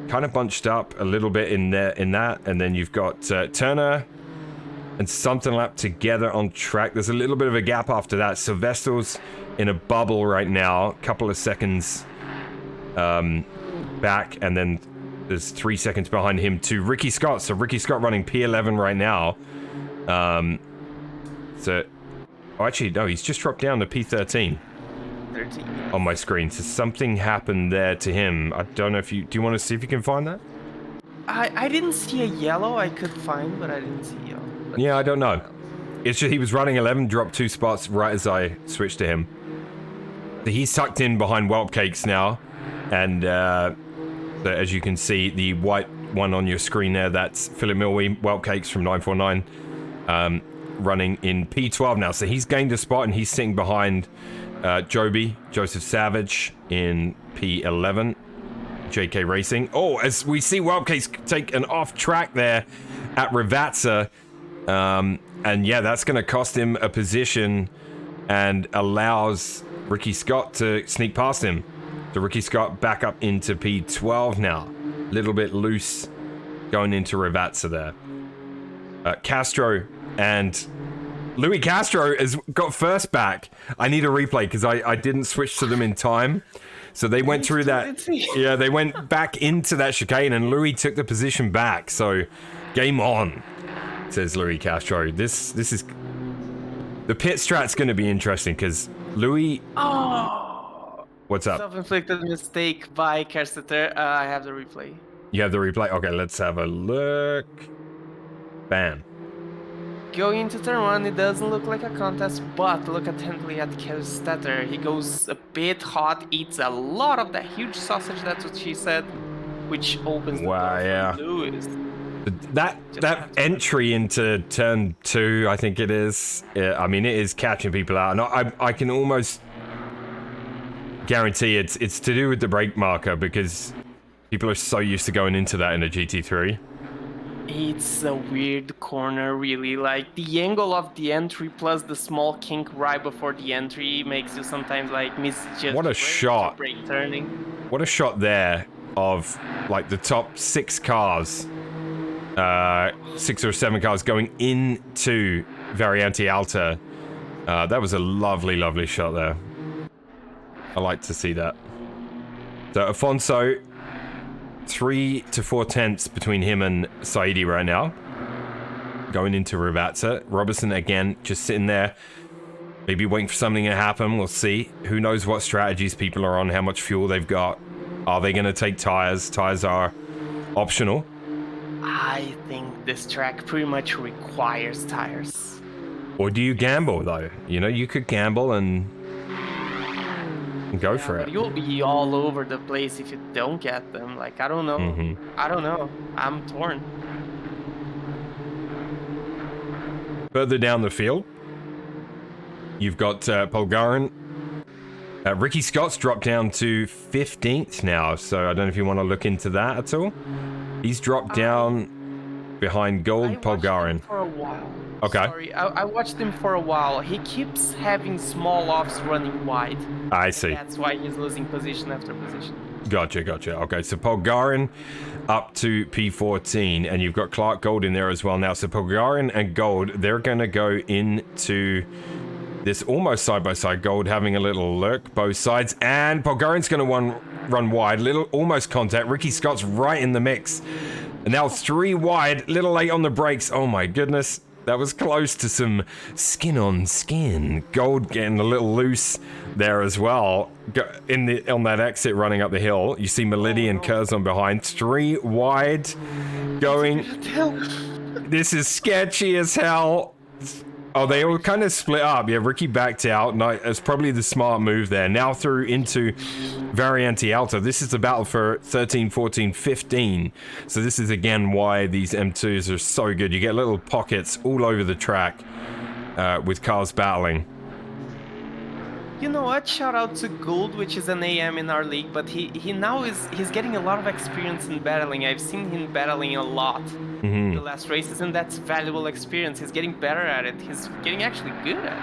kind of bunched up a little bit in that. And then you've got Turner and Something Lap together on track. There's a little bit of a gap after that. Sylvester's in a bubble right now. A couple of seconds back. And then there's 3 seconds behind him to Ricky Scott. So Ricky Scott running P11 right now. Actually, no, he's just dropped down to P13. 13. On my screen. So something happened there to him. I don't know if you... Do you want to see if you can find that? I didn't see a yellow I could find, but I didn't see yellow. Yeah, I don't know. It's just he was running 11, dropped 2 spots right as I switched to him. So he's tucked in behind Whelp Cakes now. And as you can see, the white one on your screen there, that's Philip Milwee, Whelp Cakes from 949, running in P12 now. So he's gained a spot and he's sitting behind Joseph Savage in P11. JK Racing. Oh, as we see Whelp Cakes take an off track there at Rivazza. And yeah, that's going to cost him a position and allows Ricky Scott to sneak past him. So Ricky Scott back up into P12 now. Little bit loose going into Ravazza there. Castro and Louis Castro has got first back. I need a replay because I didn't switch to them in time. So they went through that. Yeah, they went back into that chicane and Louis took the position back. So game on, says Louis Castro. This is... The pit strat's going to be interesting because Louis... Oh! What's up? Self-inflicted mistake by Kerstetter. I have the replay. You have the replay? Okay, let's have a look. Bam. Going into turn 1, it doesn't look like a contest, but look attentively at Kerstetter. He goes a bit hot, eats a lot of that huge sausage, that's what she said, which opens the door for Lewis. That entry into turn 2, I think it is. I mean, it is catching people out, and I can almost guarantee it's to do with the brake marker because people are so used to going into that in a GT3. It's a weird corner, really. Like, the angle of the entry plus the small kink right before the entry makes you sometimes, like, misjudge. What a shot. Brake turning. What a shot there of, like, the top 6 cars. 6 or 7 cars going into Variante Alta. That was a lovely, lovely shot there. I like to see that. So, Afonso... 3 to 4 tenths between him and Saidi right now. Going into Ravazza. Robertson again, just sitting there. Maybe waiting for something to happen. We'll see. Who knows what strategies people are on, how much fuel they've got. Are they going to take tires? Tires are optional. I think this track pretty much requires tires. Or do you gamble, though? You know, you could gamble and go for it. You'll be all over the place if you don't get them. Like, I don't know. I don't know. I'm torn. Further down the field, you've got Polgarin. Ricky Scott's dropped down to 15th now, so I don't know if you want to look into that at all. He's dropped down behind Gold Polgarin. For a while. Okay. Sorry, I watched him for a while. He keeps having small offs running wide. I see. That's why he's losing position after position. Gotcha. Okay, so Polgarin up to P14, and you've got Clark Gold in there as well now. So Polgarin and Gold, they're going to go into this almost side-by-side. Gold having a little lurk, both sides, and Polgarin's going to run wide. Little almost contact. Ricky Scott's right in the mix. And now 3 wide, little late on the brakes. Oh my goodness. That was close to some skin on skin. Gold getting a little loose there as well. On that exit running up the hill, you see Melody and Curzon behind. 3 wide going. This is sketchy as hell. Oh, they all kind of split up. Yeah, Ricky backed out. No, it's probably the smart move there. Now through into Variante Alta. This is the battle for 13, 14, 15. So this is again why these M2s are so good. You get little pockets all over the track with cars battling. You know what? Shout out to Gould, which is an AM in our league, but he now he's getting a lot of experience in battling. I've seen him battling a lot in the last races, and that's valuable experience. He's getting better at it. He's getting actually good at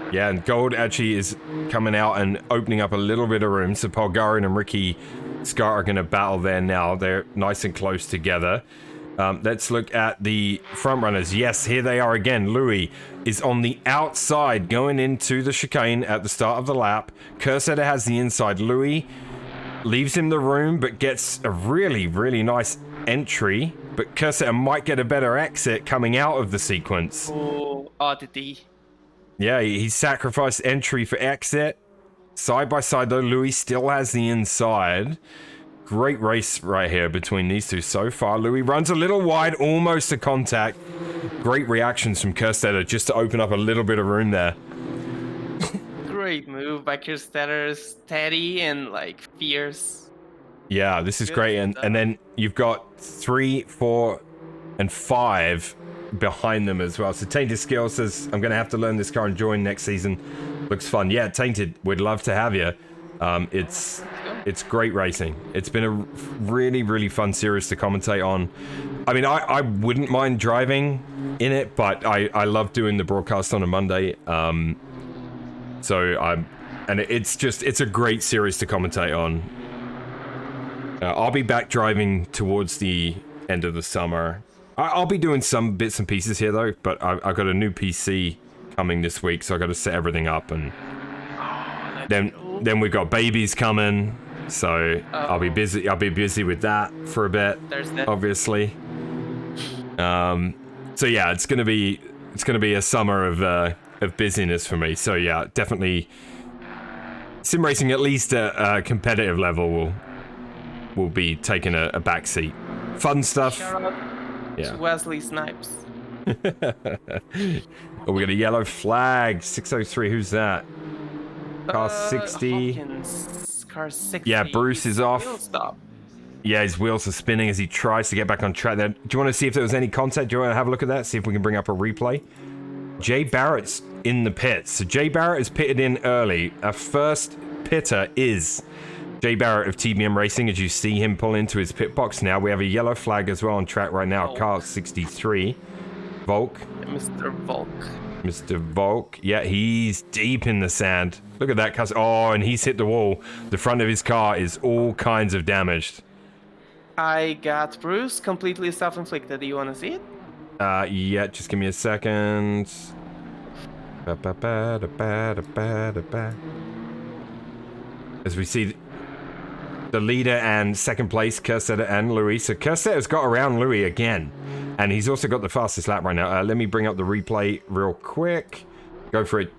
it. Yeah, and Gold actually is coming out and opening up a little bit of room. So Polgarin and Ricky Scott are going to battle there now. They're nice and close together. Let's look at the front runners. Yes, here they are again. Louis is on the outside going into the chicane at the start of the lap. Kerstetter has the inside. Louis leaves him the room, but gets a really, really nice entry. But Kerstetter might get a better exit coming out of the sequence. Oh, oddity. Yeah, he sacrificed entry for exit. Side by side, though, Louis still has the inside. Great race right here between these two so far. Louis runs a little wide, almost a contact. Great reactions from Kerstetter just to open up a little bit of room there. Great move by Kerstetter, steady and like fierce. Yeah, this is great. And then you've got 3, 4, and 5 behind them as well. So Tainted Skill says, I'm going to have to learn this car and join next season. Looks fun. Yeah, Tainted, we'd love to have you. It's great racing. It's been a really, really fun series to commentate on. I mean, I wouldn't mind driving in it, but I love doing the broadcast on a Monday. So it's a great series to commentate on. I'll be back driving towards the end of the summer. I'll be doing some bits and pieces here though, but I've got a new PC coming this week, so I got to set everything up, and then we've got babies coming, so I'll be busy. I'll be busy with that for a bit, obviously. So yeah, it's gonna be a summer of busyness for me. So yeah, definitely sim racing at least at a competitive level will be taking a back seat. Fun stuff. Shout out to Wesley Snipes. Oh, we got a yellow flag. 603. Who's that? Car 60. Hawkins. Car 60. Yeah, Bruce is off. Wheel stop. Yeah, his wheels are spinning as he tries to get back on track there. Do you want to see if there was any contact? Do you want to have a look at that? See if we can bring up a replay? Jay Barrett's in the pits. So Jay Barrett is pitted in early. Our first pitter is Jay Barrett of TBM Racing, as you see him pull into his pit box now. We have a yellow flag as well on track right now. Car 63. Volk. Mr. Volk. Mr. Volk. Yeah, he's deep in the sand. Look at that. Oh, and he's hit the wall. The front of his car is all kinds of damaged. I got Bruce completely self-inflicted. Do you want to see it? Yeah, just give me a second. As we see the leader and second place, Kerstetter and Louis. So Kerstetter's got around Louis again. And he's also got the fastest lap right now. Let me bring up the replay real quick. Go for it.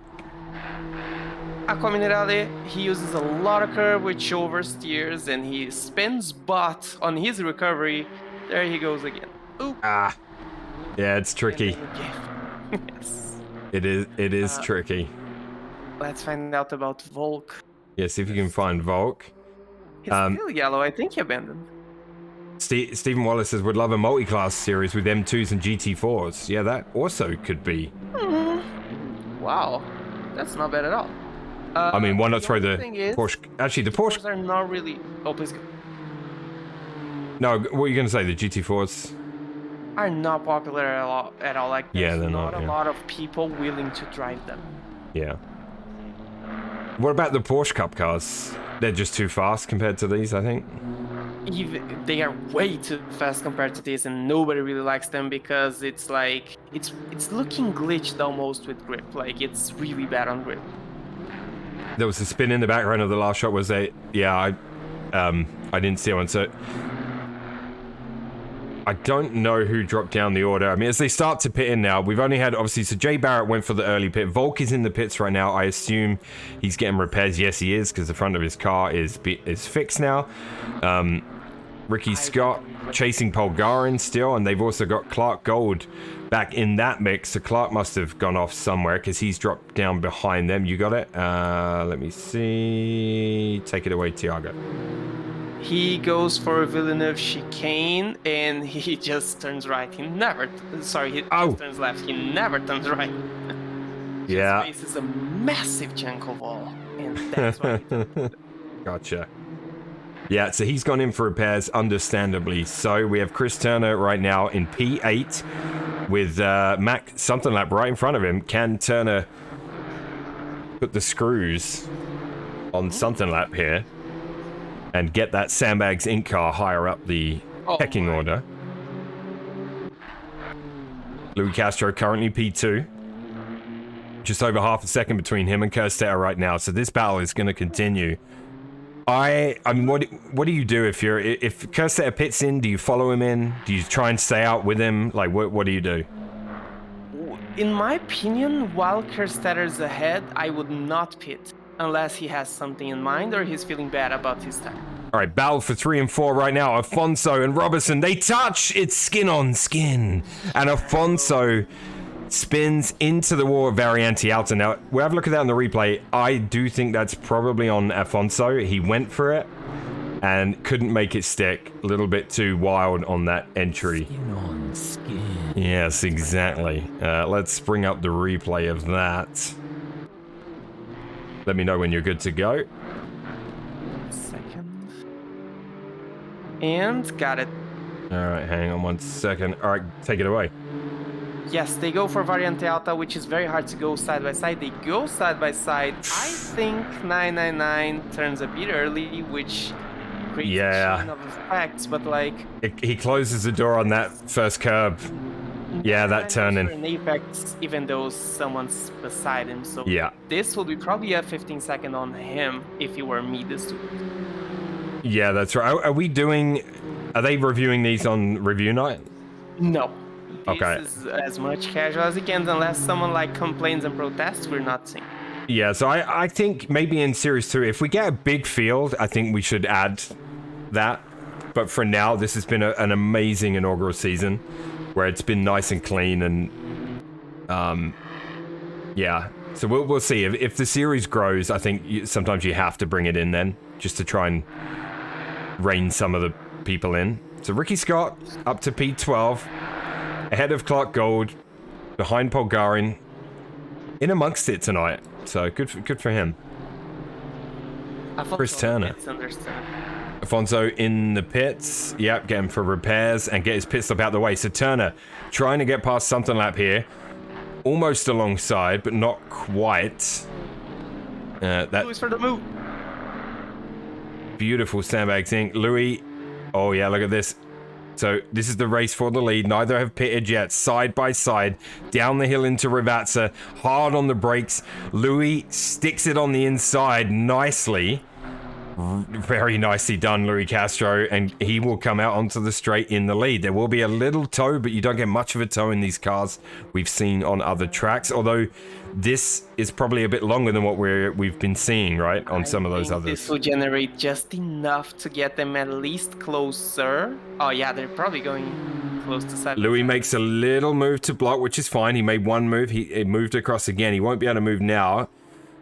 Aqua Minerale, he uses a lot of curve which oversteers, and he spins, but on his recovery, there he goes again. Oop. Ah. Yeah, it's tricky. Yes. It is tricky. Let's find out about Volk. Yeah, see if you can find Volk. He's still yellow. I think he abandoned. Stephen Wallace says, would love a multi-class series with M2s and GT4s. Yeah, that also could be. Wow. That's not bad at all. I mean, why not throw the Porsche? Actually, the Porsche are not really. Oh, please go. No, what are you going to say? The GT4s are not popular at all. Like, there's they're not a lot of people willing to drive them. Yeah. What about the Porsche Cup cars? They're just too fast compared to these, I think. They are way too fast compared to these, and nobody really likes them because it's like it's looking glitched almost with grip. Like, it's really bad on grip. There was a spin in the background of the last shot. Was I didn't see one. So I don't know who dropped down the order. I mean, as they start to pit in now, we've only had, obviously, so Jay Barrett went for the early pit. Volk is in the pits right now. I assume he's getting repairs. Yes, he is, because the front of his car is fixed now. Ricky Scott chasing Polgarin still, and they've also got Clark Gold back in that mix. So Clark must have gone off somewhere because he's dropped down behind them. You got it? Let me see. Take it away, Tiago. He goes for a Villeneuve chicane, and he just turns right. He just turns left. He never turns right. Yeah. His face is a massive chunk of wall, and that's why. Gotcha. Yeah, so he's gone in for repairs, understandably. So we have Chris Turner right now in P8 with Mac something lap right in front of him. Can Turner put the screws on something lap here and get that Sandbags Inc. car higher up the pecking order? Louis Castro currently P2. Just over half a second between him and Kerstetter right now. So this battle is going to continue. I mean, what do you do if Kerstetter pits in? Do you follow him in? Do you try and stay out with him? Like, what do you do? In my opinion, while Kerstetter's ahead, I would not pit unless he has something in mind or he's feeling bad about his time. All right, battle for 3 and 4 right now. Afonso and Robertson, they touch. It's skin on skin, and Afonso spins into the wall of Variante Alta. Now, we'll have a look at that on the replay. I do think that's probably on Afonso. He went for it and couldn't make it stick. A little bit too wild on that entry. Skin on skin. Yes, exactly. Let's bring up the replay of that. Let me know when you're good to go. Second. And got it. All right, hang on 1 second. All right, take it away. Yes, they go for Variante Alta, which is very hard to go side by side. They go side by side. I think 999 turns a bit early, which creates a chain of effects, but like... He closes the door on that first curb. Yeah, that turning. An apex, even though someone's beside him, so yeah. This will be probably a 15-second on him if he were me this week. Yeah, that's right. Are they reviewing these on review night? No. Okay. This is as much casual as it can, unless someone like complains and protests, we're not seeing. Yeah, so I think maybe in Series 2, if we get a big field, I think we should add that. But for now, this has been an amazing inaugural season where it's been nice and clean and yeah. So we'll see. If the series grows, I think sometimes you have to bring it in then, just to try and rein some of the people in. So Ricky Scott up to P12, ahead of Clark Gold, behind Polgarin, in amongst it tonight. So good for him. Chris Turner. Afonso in the pits. Yep, get him for repairs and get his pit stop out the way. So Turner trying to get past something lap here. Almost alongside, but not quite. Louis for the move. Beautiful sandbags in. Louis. Oh yeah, look at this. So this is the race for the lead. Neither have pitted yet. Side by side. Down the hill into Rivazza. Hard on the brakes. Louis sticks it on the inside nicely. Very nicely done, Louis Castro, and he will come out onto the straight in the lead. There will be a little tow, but you don't get much of a tow in these cars we've seen on other tracks, although this is probably a bit longer than what we've been seeing, right, on some of those others. This will generate just enough to get them at least closer. Oh yeah, they're probably going close to side. Louis makes a little move to block, which is fine. He made one move. He moved across again. He won't be able to move now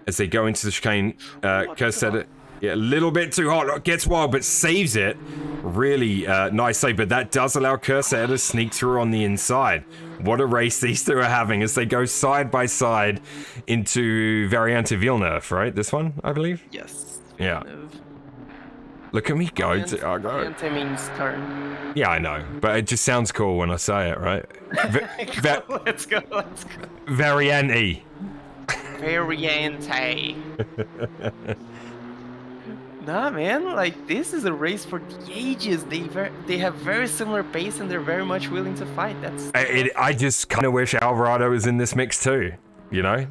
as they go into the chicane. Kerstetter. Yeah, a little bit too hot. Gets wild, but saves it. Really nice save, but that does allow Cursor to sneak through on the inside. What a race these two are having as they go side by side into Variante Villeneuve, right? This one, I believe? Yes. Yeah. Look at me go. Variante means turn. Yeah, I know, but it just sounds cool when I say it, right? Let's go. Variante. Variante. Nah, man, like, this is a race for the ages. They have very similar pace and they're very much willing to fight. I just kind of wish Alvarado was in this mix too, you know?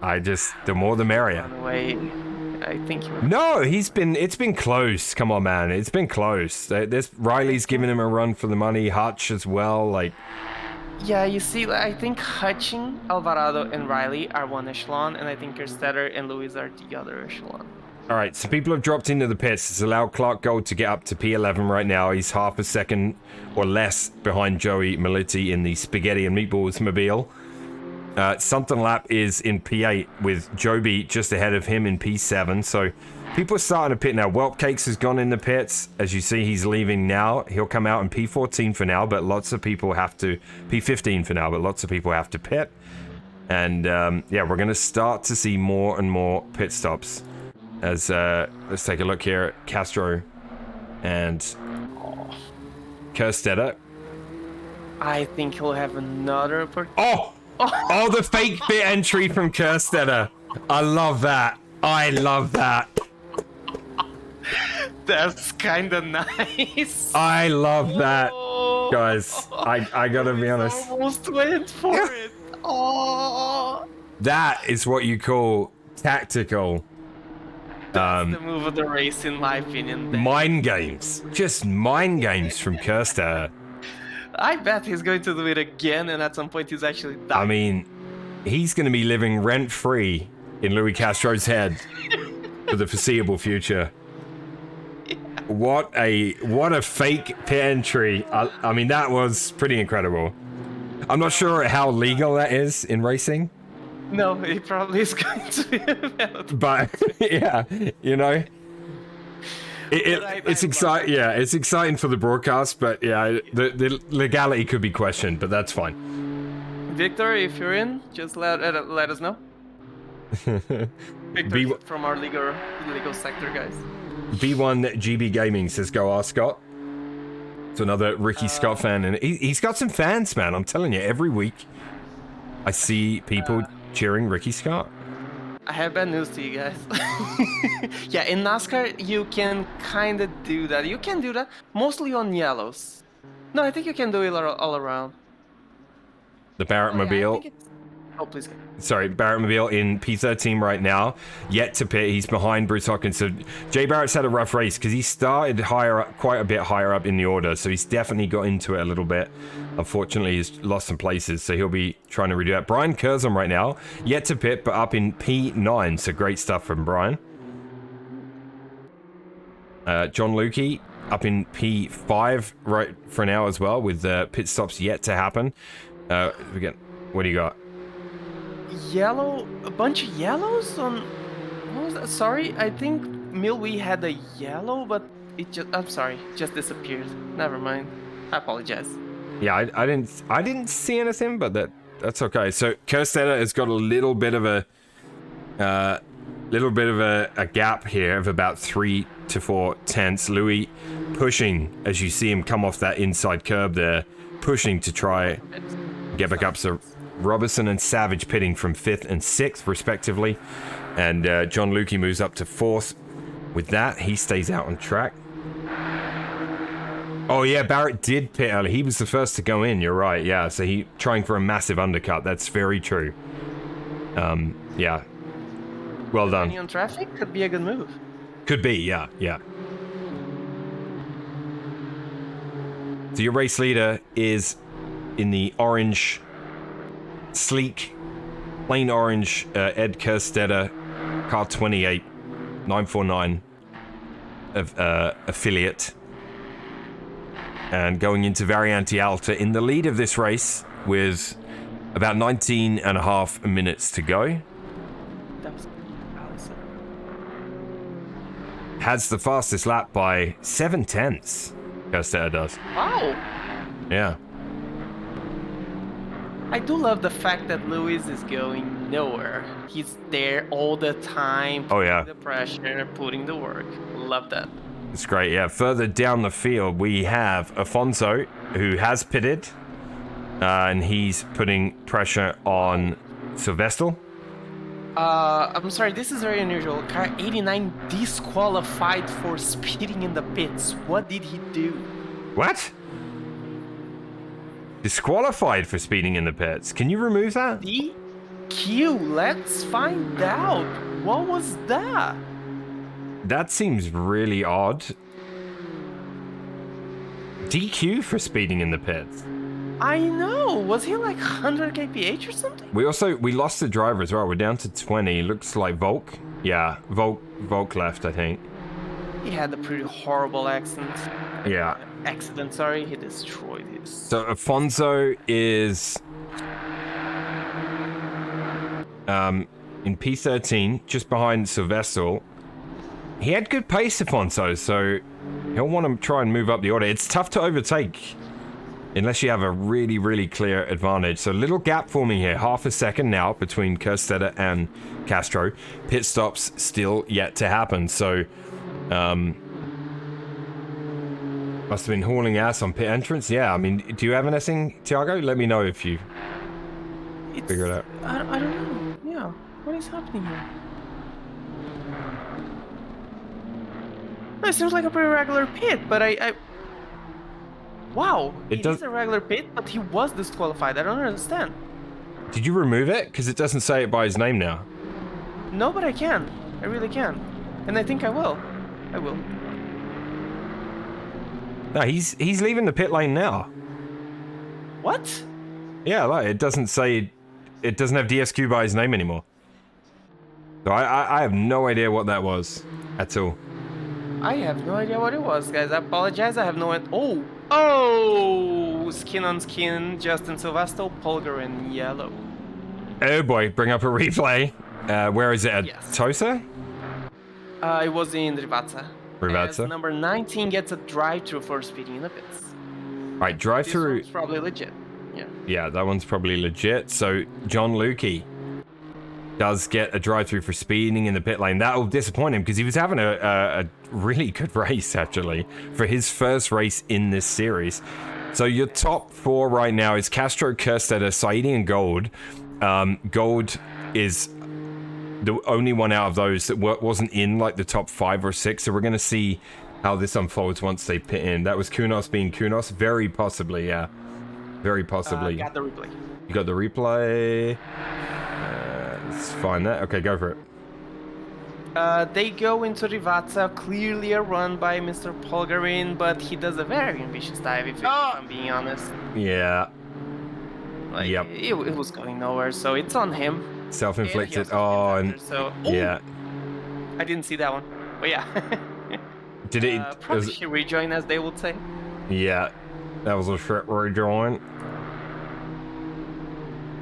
The more the merrier. I think No, it's been close. Come on, man. It's been close. Riley's giving him a run for the money. Hutch as well, like... Yeah, you see, I think Hutching, Alvarado, and Riley are one echelon, and I think Kerstetter and Lewis are the other echelon. All right, so people have dropped into the pits. It's allowed Clark Gold to get up to P11 right now. He's half a second or less behind Joey Melitti in the Spaghetti and Meatballs mobile. Something Lap is in P8 with Joby just ahead of him in P7. So people are starting to pit now. Whelp Cakes has gone in the pits. As you see, he's leaving now. He'll come out in P14 for now, but lots of people have to... P15 for now, but lots of people have to pit. And yeah, we're going to start to see more and more pit stops. As let's take a look here at Castro and Kerstetter. I think he'll have another opportunity. Oh, the fake pit entry from Kerstetter. I love that. That's kind of nice. I love that, guys. I gotta be honest. Almost went for it. Oh, that is what you call tactical. That's the move of the race, in my opinion. Mind games. Just mind games from Kerstetter. I bet he's going to do it again, and at some point he's actually done. I mean, he's going to be living rent-free in Louis Castro's head for the foreseeable future. Yeah. What a fake pit entry. I mean, that was pretty incredible. I'm not sure how legal that is in racing. No, he probably is going to be about. But yeah, you know, it's exciting. Yeah, it's exciting for the broadcast. But yeah, the legality could be questioned, but that's fine. Victor, if you're in, just let us know. Victor from our legal sector, guys. B1 GB Gaming says, "Go ask Scott." It's another Ricky Scott fan, and he's got some fans, man. I'm telling you, every week I see people cheering Ricky Scott. I have bad news to you guys. Yeah, in NASCAR, you can kind of do that. You can do that mostly on yellows. No, I think you can do it all around. The Barrett Oh, yeah, I Mobile. think it's... Oh, please go. Sorry, Barrett Mobile in P13 right now. Yet to pit. He's behind Bruce Hawkins. So Jay Barrett's had a rough race because he started higher up, quite a bit higher up in the order. So he's definitely got into it a little bit. Unfortunately, he's lost some places. So he'll be trying to redo that. Brian Curzon right now. Yet to pit, but up in P9. So great stuff from Brian. John Lukey up in P5 right for now as well, with pit stops yet to happen. Again, what do you got? Yellow, a bunch of yellows on. What was that? Sorry, I think Milwee had a yellow, but it just. I'm sorry, just disappeared. Never mind. I apologize. Yeah, I didn't see anything, but that's okay. So Kerstetter has got a little bit of a gap here of about 3 to 4 tenths. Louis pushing as you see him come off that inside curb there, pushing to try get back up. So Robertson and Savage pitting from 5th and 6th respectively, and John Lukey moves up to 4th. With that, he stays out on track. Oh yeah, Barrett did pit early. He was the first to go in, you're right. Yeah, so he trying for a massive undercut. That's very true. Yeah. Well done. Depending on traffic, could be a good move. Could be, yeah. So your race leader is in the orange, sleek, plain orange Ed Kerstetter, car 28, 949 of affiliate. And going into Variante Alta in the lead of this race with about 19 and a half minutes to go. That was Allison. Has the fastest lap by 7 tenths. Kerstetter does. Wow! Yeah. I do love the fact that Lewis is going nowhere. He's there all the time. Oh, yeah. Putting the pressure, putting the work. Love that. It's great, yeah. Further down the field, we have Afonso, who has pitted, and he's putting pressure on Silvestre. I'm sorry, this is very unusual. Car 89 disqualified for speeding in the pits. What did he do? What? Disqualified for speeding in the pits. Can you remove that? DQ, let's find out. What was that? That seems really odd. DQ for speeding in the pits. I know. Was he like 100 kph or something? We lost the driver as well. We're down to 20. Looks like Volk. Yeah, Volk left, I think. He had a pretty horrible accident. Yeah. Sorry. He destroyed his. So Afonso is in P13, just behind Silvestre. He had good pace, Afonso, so he'll want to try and move up the order. It's tough to overtake unless you have a really, really clear advantage. So little gap forming here, half a second now between Kerstetter and Castro. Pit stops still yet to happen, so must have been hauling ass on pit entrance. Yeah, I mean, do you have anything, Tiago? Let me know if you figure it out. I don't know. Yeah, what is happening here? It seems like a pretty regular pit, but wow, it is a regular pit, but he was disqualified. I don't understand. Did you remove it? Because it doesn't say it by his name now. No, but I can. I really can. And I think I will. I will. No, he's leaving the pit lane now. What? Yeah, like, it doesn't say... It doesn't have DSQ by his name anymore. So I have no idea what that was at all. I have no idea what it was, guys. I apologize. I have no idea. Oh! Skin on skin, Justin Silvestre, Polgar in yellow. Oh boy, bring up a replay. Where is it? At Tosa? It was in Rivazza. Rivazza? Number 19 gets a drive-through for speeding in the pits. Right, drive-through. This one's probably legit. Yeah. Yeah, that one's probably legit. So, John Lukey does get a drive-through for speeding in the pit lane. That will disappoint him because he was having a really good race, actually, for his first race in this series. So your top 4 right now is Castro, Kerstetter, Saidi, and Gold. Gold is the only one out of those that wasn't in like the top 5 or 6. So we're going to see how this unfolds once they pit in. That was Kunos being Kunos. Very possibly, yeah. Very possibly. Got the replay. You got the replay. Let's find that. Okay, go for it. They go into Rivazza, clearly a run by Mr. Polgarin, but he does a very ambitious dive, if I'm being honest. Yeah. Like, Yep. It was going nowhere, so it's on him. Self-inflicted. And so, yeah. I didn't see that one, but yeah. Did it? Probably should rejoin, as they would say. Yeah, that was a short rejoin.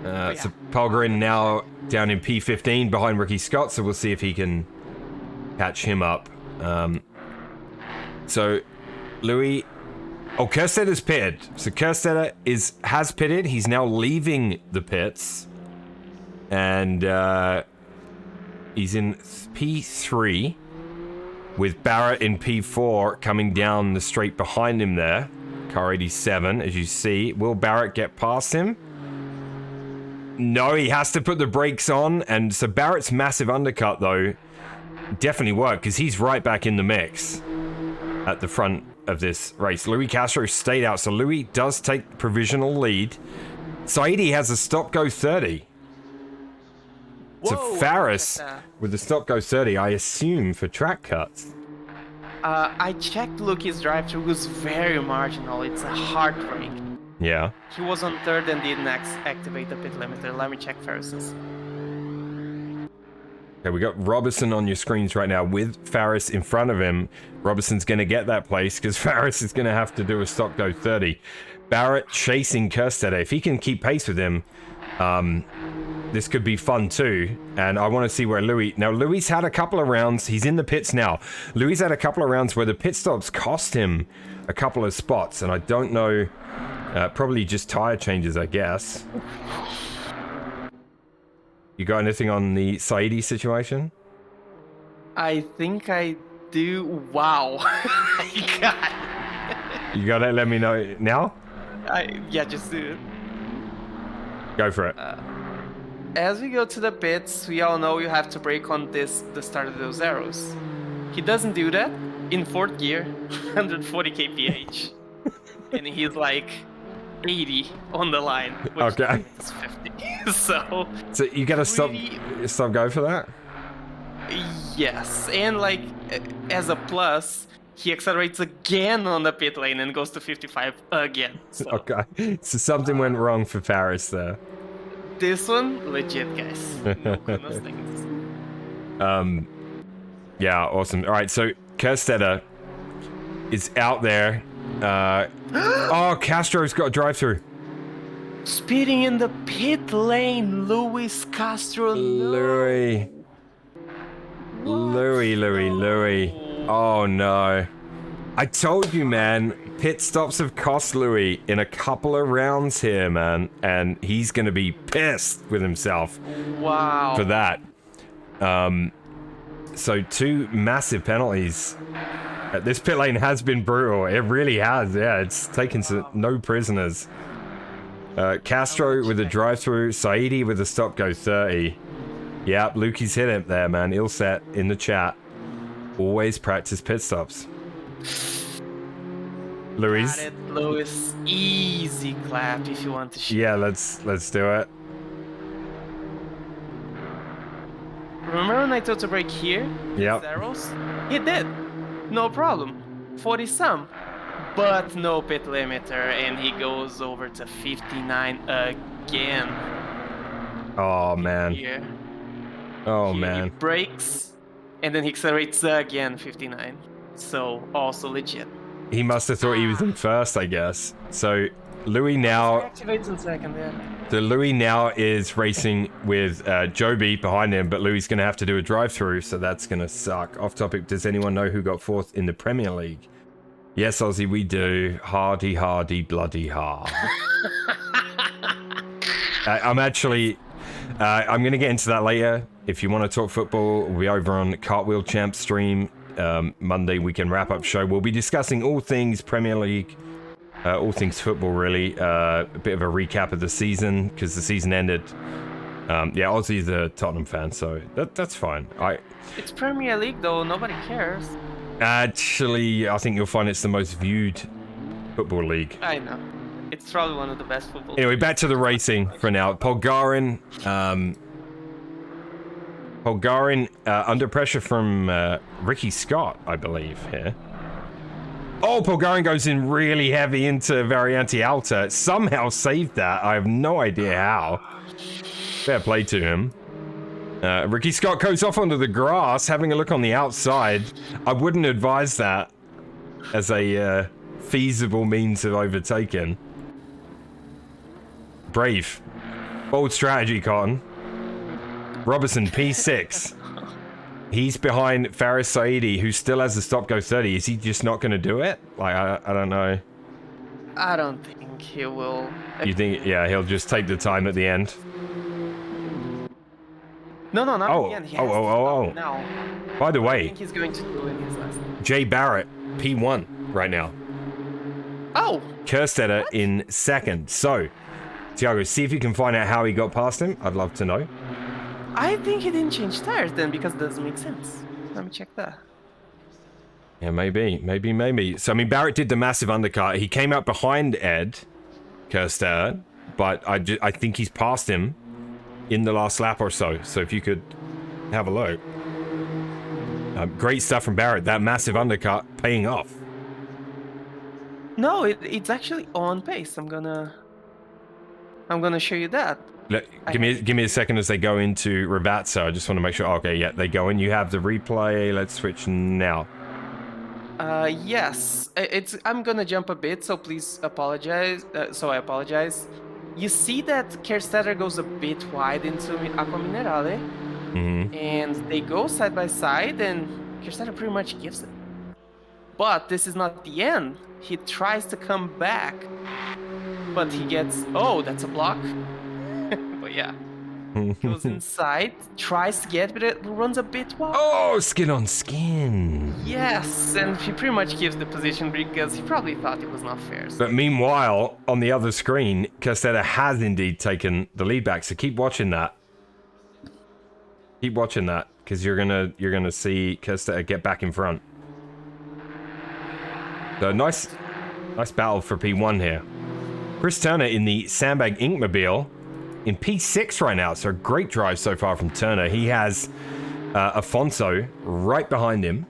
So Polgarin now down in P15 behind Ricky Scott, so we'll see if he can catch him up. So Louis, Kerstetter's pitted. So Kerstetter has pitted. He's now leaving the pits, and he's in P3 with Barrett in P4 coming down the straight behind him there. Car 87, as you see. Will Barrett get past him? No, he has to put the brakes on, and so Barrett's massive undercut, though, definitely worked, because he's right back in the mix at the front of this race. Louis Castro stayed out, so Louis does take provisional lead. Saidi has a stop-go 30. So Whoa, Faris with the stop-go 30, I assume, for track cuts. I checked Lucky's drive-through, was very marginal. It's a hard break. Yeah. He was on 3rd and didn't activate the pit limiter. Let me check Faris's. Okay, we got Robertson on your screens right now with Faris in front of him. Robertson's going to get that place because Faris is going to have to do a stop-go 30. Barrett chasing Kerstetter. If he can keep pace with him, this could be fun too. And I want to see where Louis... Now, Louis had a couple of rounds. He's in the pits now. Louis had a couple of rounds where the pit stops cost him a couple of spots. And I don't know... probably just tire changes, I guess. You got anything on the Saidi situation? I think I do. Wow. I got it. You got it? Let me know now? Yeah, just do it. Go for it. As we go to the pits, we all know you have to brake on the start of those arrows. He doesn't do that in 4th gear, 140 kph. And he's like 80 on the line, which is 50. So you gotta stop go for that? Yes, and like as a plus, he accelerates again on the pit lane and goes to 55 again. So, okay, so something went wrong for Faris there. This one, legit, guys. No goodness things. Yeah, awesome. All right, so Kerstetter is out there. Oh, Castro's got a drive-through. Speeding in the pit lane, Luis Castro. Louis. Oh no. I told you, man, pit stops have cost Louis in a couple of rounds here, man, and he's gonna be pissed with himself. Wow. For that. So 2 massive penalties. This pit lane has been brutal. It really has. Yeah, it's taken no prisoners. Castro with a drive-through. Saidi with a stop-go 30. Yep, Lukey's hit it there, man. Ilset in the chat. Always practice pit stops. Louis. Got it, Louis. Easy clap if you want to shoot. Yeah, let's do it. Remember when I told to brake here? Yep. Arrows? He did. No problem. 40 some. But no pit limiter, and he goes over to 59 again. Oh man. Here. Oh Here man. He brakes, and then he accelerates again, 59. So also legit. He must have thought he was in first, I guess. So Louis now. Activates in second, yeah. So Louis now is racing with Joby behind him, but Louis is going to have to do a drive-through, so that's going to suck. Off topic, does anyone know who got 4th in the Premier League? Yes, Aussie, we do. Hardy, bloody hard. I'm actually I'm going to get into that later. If you want to talk football, we'll be over on Cartwheel Champ stream. Monday weekend wrap-up show. We'll be discussing all things Premier League, all things football, really. A bit of a recap of the season, because the season ended. Yeah, Ozzy's a Tottenham fan, so that's fine. It's Premier League, though. Nobody cares. Actually, I think you'll find it's the most viewed football league. I know. It's probably one of the best football Anyway, leagues. back to the racing for now. Polgarin, under pressure from Ricky Scott, I believe, here. Oh, Polgarin goes in really heavy into Variante Alta. Somehow saved that. I have no idea how. Fair play to him. Ricky Scott goes off onto the grass, having a look on the outside. I wouldn't advise that as a feasible means of overtaking. Brave. Bold strategy, Cotton. Robertson, P6. He's behind Faris Saidi, who still has the stop go 30. Is he just not going to do it? Like, I don't know. I don't think he will. You think, yeah, he'll just take the time at the end? No, not Oh, again. He oh, has oh, to oh, stop now. By the I way, think he's going to do in his last. Jay Barrett, P1 right now. Oh, Kerstetter in second. So, Thiago, see if you can find out how he got past him. I'd love to know. I think he didn't change tires then, because it doesn't make sense. Let me check that. Yeah, maybe. So, I mean, Barrett did the massive undercut. He came out behind Ed Kerstetter, but I think he's passed him in the last lap or so. So, if you could have a look. Great stuff from Barrett. That massive undercut paying off. No, it's actually on pace. I'm gonna show you that. Give me a second as they go into Ravazza. I just want to make sure. Okay, yeah, they go in. You have the replay. Let's switch now. Yes. I'm gonna jump a bit, so please apologize. I apologize. You see that Kerstetter goes a bit wide into Aqua Minerale, and they go side by side, and Kerstetter pretty much gives it. But this is not the end. He tries to come back, but he gets... Oh, that's a block. But yeah. Goes inside, tries to get, but it runs a bit wide. Oh, skin on skin. Yes, and he pretty much gives the position because he probably thought it was not fair. So. But meanwhile, on the other screen, Kerstetter has indeed taken the lead back. So keep watching that. Keep watching that, because you're gonna see Kerstetter get back in front. So nice battle for P1 here. Chris Turner in the Sandbag Inkmobile in P6 right now. So a great drive so far from Turner. He has Afonso right behind him.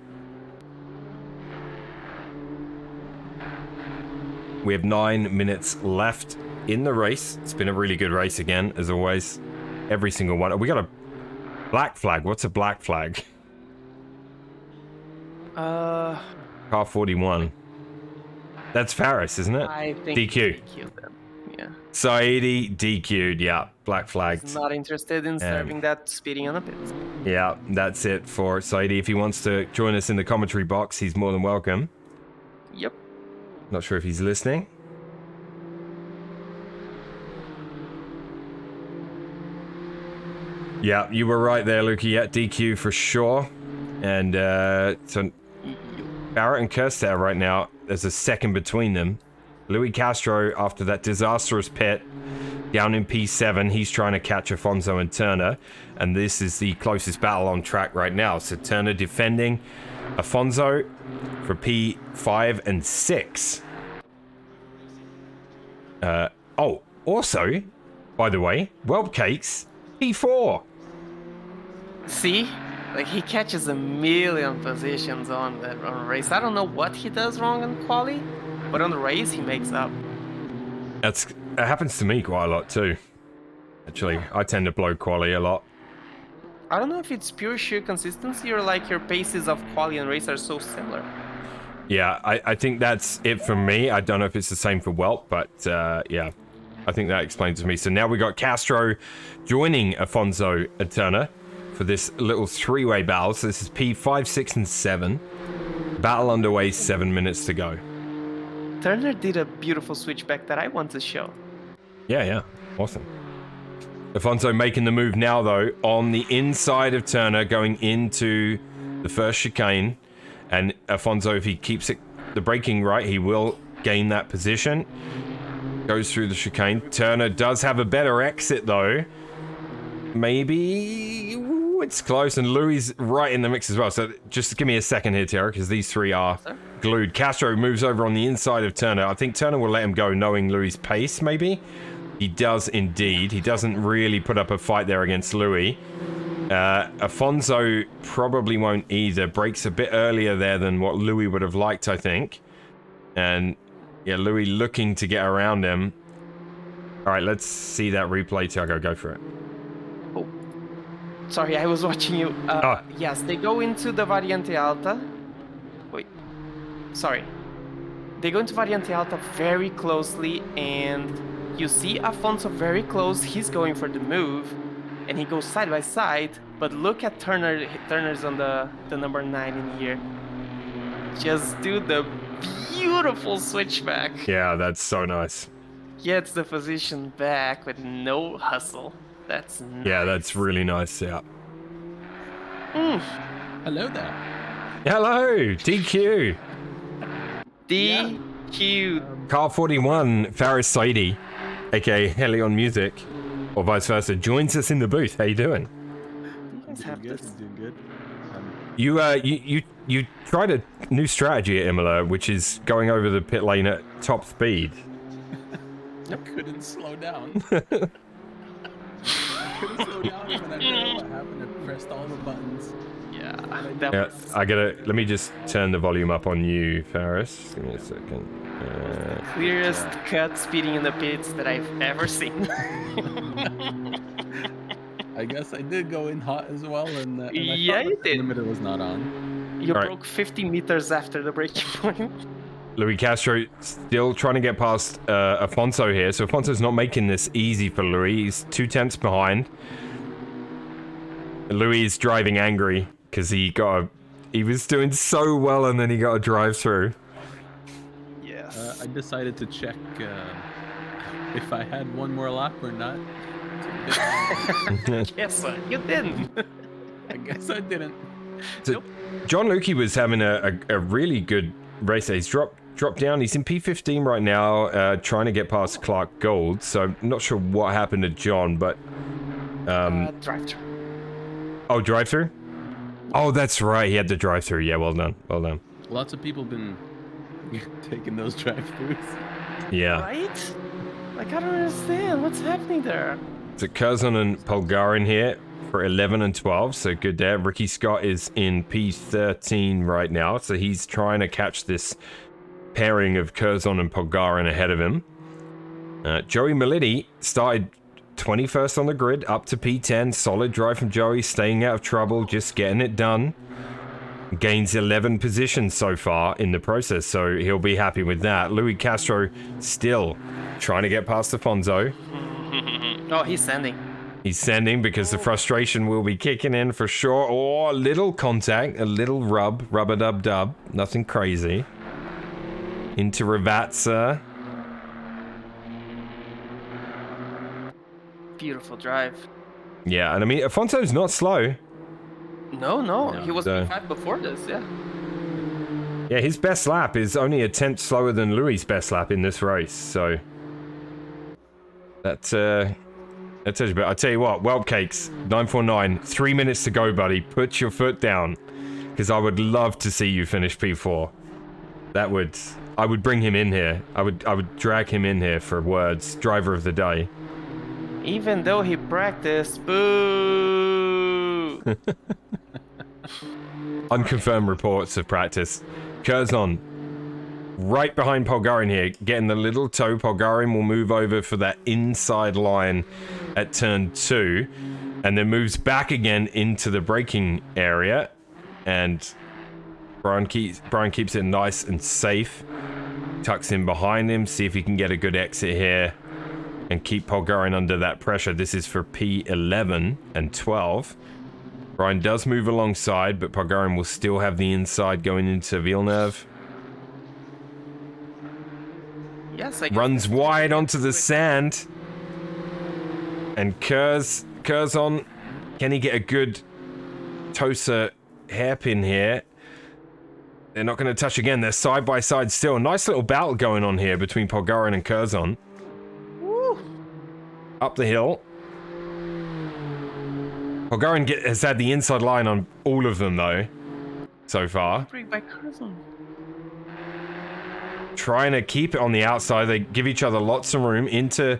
We have 9 minutes left in the race. It's been a really good race again, as always. Every single one. We got a black flag. What's a black flag? Car 41. That's Faris, isn't it? I think DQ. DQ'd them. Yeah. Saidi DQ'd, yeah. Black flagged. He's not interested in serving that speeding on the pits. Yeah, that's it for Saidi. If he wants to join us in the commentary box, he's more than welcome. Yep. Not sure if he's listening. Yeah, you were right there, Lukey. Yeah, DQ for sure. And so Barrett and Kerstetter right now, there's a second between them. Louis Castro, after that disastrous pit, down in P7, he's trying to catch Afonso and Turner. And this is the closest battle on track right now. So Turner defending Afonso for P5 and 6. Also, by the way, Whelp Cakes, P4. See? Like, he catches a million positions on that race. I don't know what he does wrong on quali, but on the race, he makes up. It happens to me quite a lot too. Actually, I tend to blow quali a lot. I don't know if it's pure sheer consistency or like your paces of quali and race are so similar. Yeah, I think that's it for me. I don't know if it's the same for Whelp, but yeah, I think that explains to me. So now we got Castro joining Afonso and Turner for this little three-way battle. So this is P5, 6, and 7. Battle underway, 7 minutes to go. Turner did a beautiful switchback that I want to show. Yeah, awesome. Afonso making the move now, though, on the inside of Turner, going into the first chicane. And Afonso, if he keeps the braking right, he will gain that position. Goes through the chicane. Turner does have a better exit, though. Maybe... Ooh, it's close, and Louis right in the mix as well. So just give me a second here, Tara, because these three are glued. Castro moves over on the inside of Turner. I think Turner will let him go, knowing Louis' pace, maybe? He does indeed. He doesn't really put up a fight there against Louis. Afonso probably won't either. Brakes a bit earlier there than what Louis would have liked, I think. And yeah, Louis looking to get around him. All right, let's see that replay, Tiago. Go for it. Oh, sorry, I was watching you. Yes, they go into the Variante Alta. Wait, sorry. They go into Variante Alta very closely, and you see Afonso very close. He's going for the move, and he goes side by side. But look at Turner. Turner's on the number 9 in here. Just do the beautiful switchback. Yeah, that's so nice. Gets the position back with no hustle. That's nice. Yeah, that's really nice. Yeah. Hello there. Hello, DQ. DQ. Car 41, Faris Saidi, aka Helion Music, or vice versa, joins us in the booth. How you doing? Let's have this. Doing good. You tried a new strategy at Imola, which is going over the pit lane at top speed. I couldn't slow down. Couldn't slow down when I realized what happened. I pressed all the buttons. Yeah, Yeah, I gotta. Let me just turn the volume up on you, Faris. Give me a second. clearest cut speeding in the pits that I've ever seen. I guess I did go in hot as well, and I Yeah, thought you the did. limiter was not on. You All right. broke 50 meters after the breaking point. Louis Castro still trying to get past Afonso here, so Afonso's not making this easy for Louis. He's 2 tenths behind. Louis is driving angry because he was doing so well and then he got a drive through. Yes. I decided to check if I had one more lap or not. Yes, you didn't. I guess I didn't. So John Lukey was having a really good race. He's dropped down. He's in P15 right now, trying to get past Clark Gold. So I'm not sure what happened to John, but Drive-through. oh, drive through. Oh, that's right. He had the drive through. Yeah, well done. Well done. Lots of people been taking those drive-throughs. Yeah. Right? Like, I don't understand. What's happening there? So Curzon and Polgarin here for 11 and 12, so good there. Ricky Scott is in P13 right now, so he's trying to catch this pairing of Curzon and Polgarin ahead of him. Joey Meliti started 21st on the grid, up to P10. Solid drive from Joey, staying out of trouble, just getting it done. Gains 11 positions so far in the process, so he'll be happy with that. Louis Castro still trying to get past Afonso. Oh, he's sending. He's sending because the frustration will be kicking in for sure. Oh, a little contact, a little rub-a-dub-dub. Nothing crazy. Into Ravazza. Beautiful drive. Yeah, and I mean, Afonso's not slow. No, he was So- P5 before this, yeah. Yeah, his best lap is only a tenth slower than Louis' best lap in this race, so... That tells you about. I tell you what, Whelp Cakes, 949, 3 minutes to go, buddy. Put your foot down, because I would love to see you finish P4. I would bring him in here. I would drag him in here for words. Driver of the day. Even though he practiced, boo! Unconfirmed reports of practice. Curzon, right behind Polgarin here, getting the little toe. Polgarin will move over for that inside line at turn 2, and then moves back again into the braking area. And Brian keeps it nice and safe. Tucks in behind him, see if he can get a good exit here and keep Polgarin under that pressure. This is for P11 and 12. Brian does move alongside, but Polgarin will still have the inside going into Villeneuve. Yes, I guess Runs that's wide what onto the we- sand. And Kerr's on. Can he get a good Tosa hairpin here? They're not going to touch again. They're side by side still. Nice little battle going on here between Polgarin and Curzon. Woo. Up the hill. Polgarin has had the inside line on all of them, though, so far. Break by Curzon. Trying to keep it on the outside. They give each other lots of room into...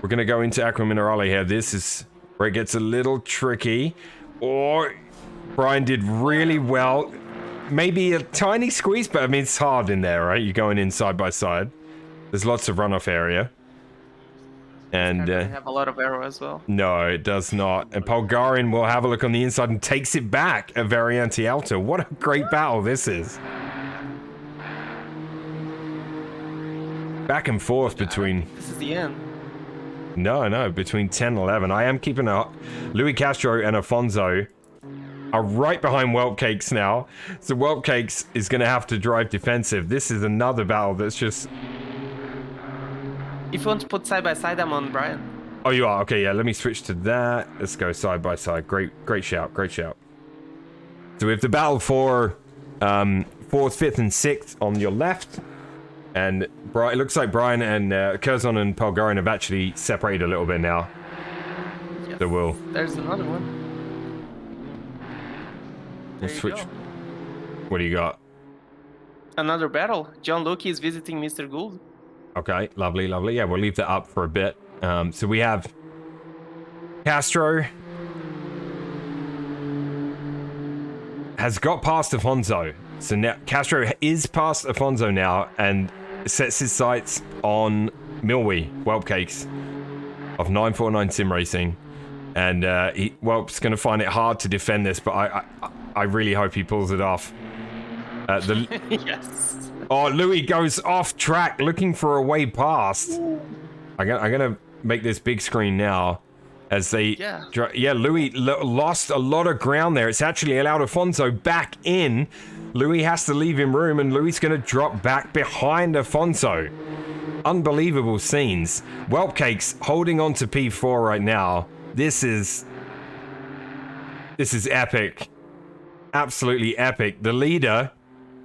We're going to go into Aqua Minerale here. This is where it gets a little tricky. Or Brian did really well. Maybe a tiny squeeze, but I mean, it's hard in there, right? You're going in side by side. There's lots of runoff area. And Doesn't have a lot of arrow as well. no, it does not. And Polgarin will have a look on the inside and takes it back at Variante Alto. What a great battle this is. Back and forth between... This is the end. No, between 10 and 11. I am keeping a... Louis Castro and Afonso are right behind Whelp Cakes now. So Whelp Cakes is going to have to drive defensive. This is another battle that's just... If you want to put side by side, I'm on Brian. Oh, you are? Okay, yeah, let me switch to that. Let's go side by side. Great shout, great shout. So we have the battle for 4th, 5th, and 6th on your left. And it looks like Brian and Curzon and Polgarin have actually separated a little bit now. Yes. So we'll There's another one. There you switch. go. What do you got? Another battle. John Luke is visiting Mr. Gould. Okay, lovely. Yeah, we'll leave that up for a bit. So we have Castro has got past Afonso. So now Castro is past Afonso now and sets his sights on Milwy, Whelp Cakes of 949 Sim Racing. And Whelp's going to find it hard to defend this, but I really hope he pulls it off. Yes. Oh, Louis goes off track looking for a way past. I'm gonna make this big screen now as they... Yeah, Louis lost a lot of ground there. It's actually allowed Afonso back in. Louis has to leave him room, and Louis going to drop back behind Afonso. Unbelievable scenes. Whelp Cakes holding on to P4 right now. This is epic. Absolutely epic. The leader,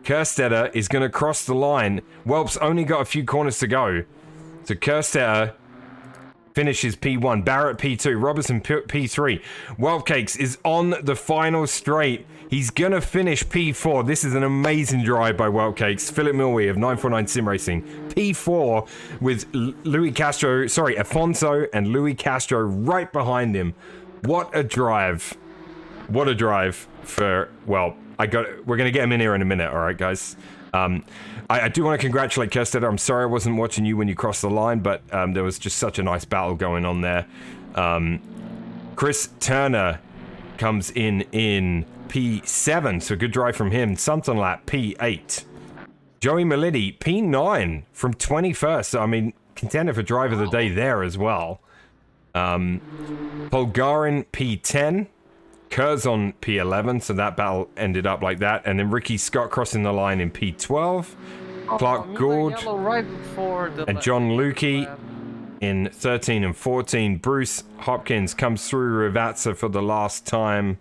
Kerstetter, is going to cross the line. Whelp's only got a few corners to go. So Kerstetter finishes P1, Barrett P2, Robertson P3. Whelp Cakes is on the final straight. He's going to finish P4. This is an amazing drive by Whelp Cakes. Philip Milwy of 949 Sim Racing. P4 with Afonso and Louis Castro right behind him. What a drive. What a drive for, well, we're going to get him in here in a minute, all right, guys? I do want to congratulate Kerstetter. I'm sorry I wasn't watching you when you crossed the line, but there was just such a nice battle going on there. Chris Turner comes in P7, so good drive from him. Suntonlap, P8. Joey Melidi, P9 from 21st. So, I mean, contender for drive of the day there as well. Polgarin, P10. Curzon P11, so that battle ended up like that. And then Ricky Scott crossing the line in P12. Clark Gould and John Lukey in 13 and 14. Bruce Hopkins comes through Rivatsa for the last time.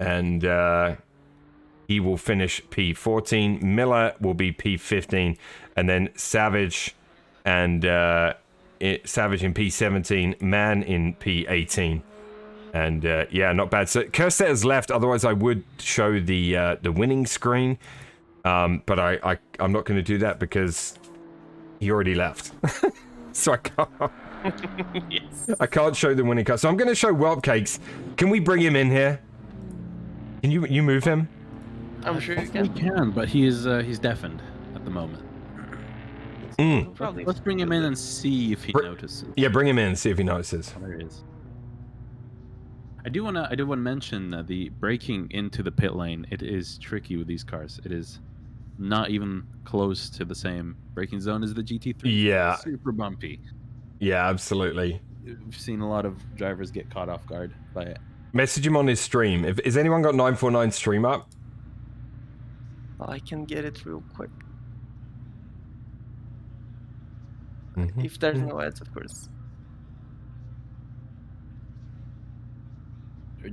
And he will finish P14. Miller will be P15. And then Savage and Savage in P17. Mann in P18. And yeah, not bad. So Kerstetter's left. Otherwise, I would show the winning screen, but I'm not going to do that because he already left. So I can't. Yes. I can't show the winning cut. So I'm going to show Whelp Cakes. Can we bring him in here? Can you move him? I'm sure you We can. can, but he's deafened at the moment. Probably. Let's bring him in and see if he notices. Yeah, bring him in and see if he notices. There he is. I do want to mention the braking into the pit lane. It is tricky with these cars. It is not even close to the same braking zone as the GT3. Yeah. It's super bumpy. Yeah, absolutely. We've seen a lot of drivers get caught off guard by it. Message him on his stream. Has anyone got 949 stream up? I can get it real quick. Mm-hmm. If there's no ads, of course.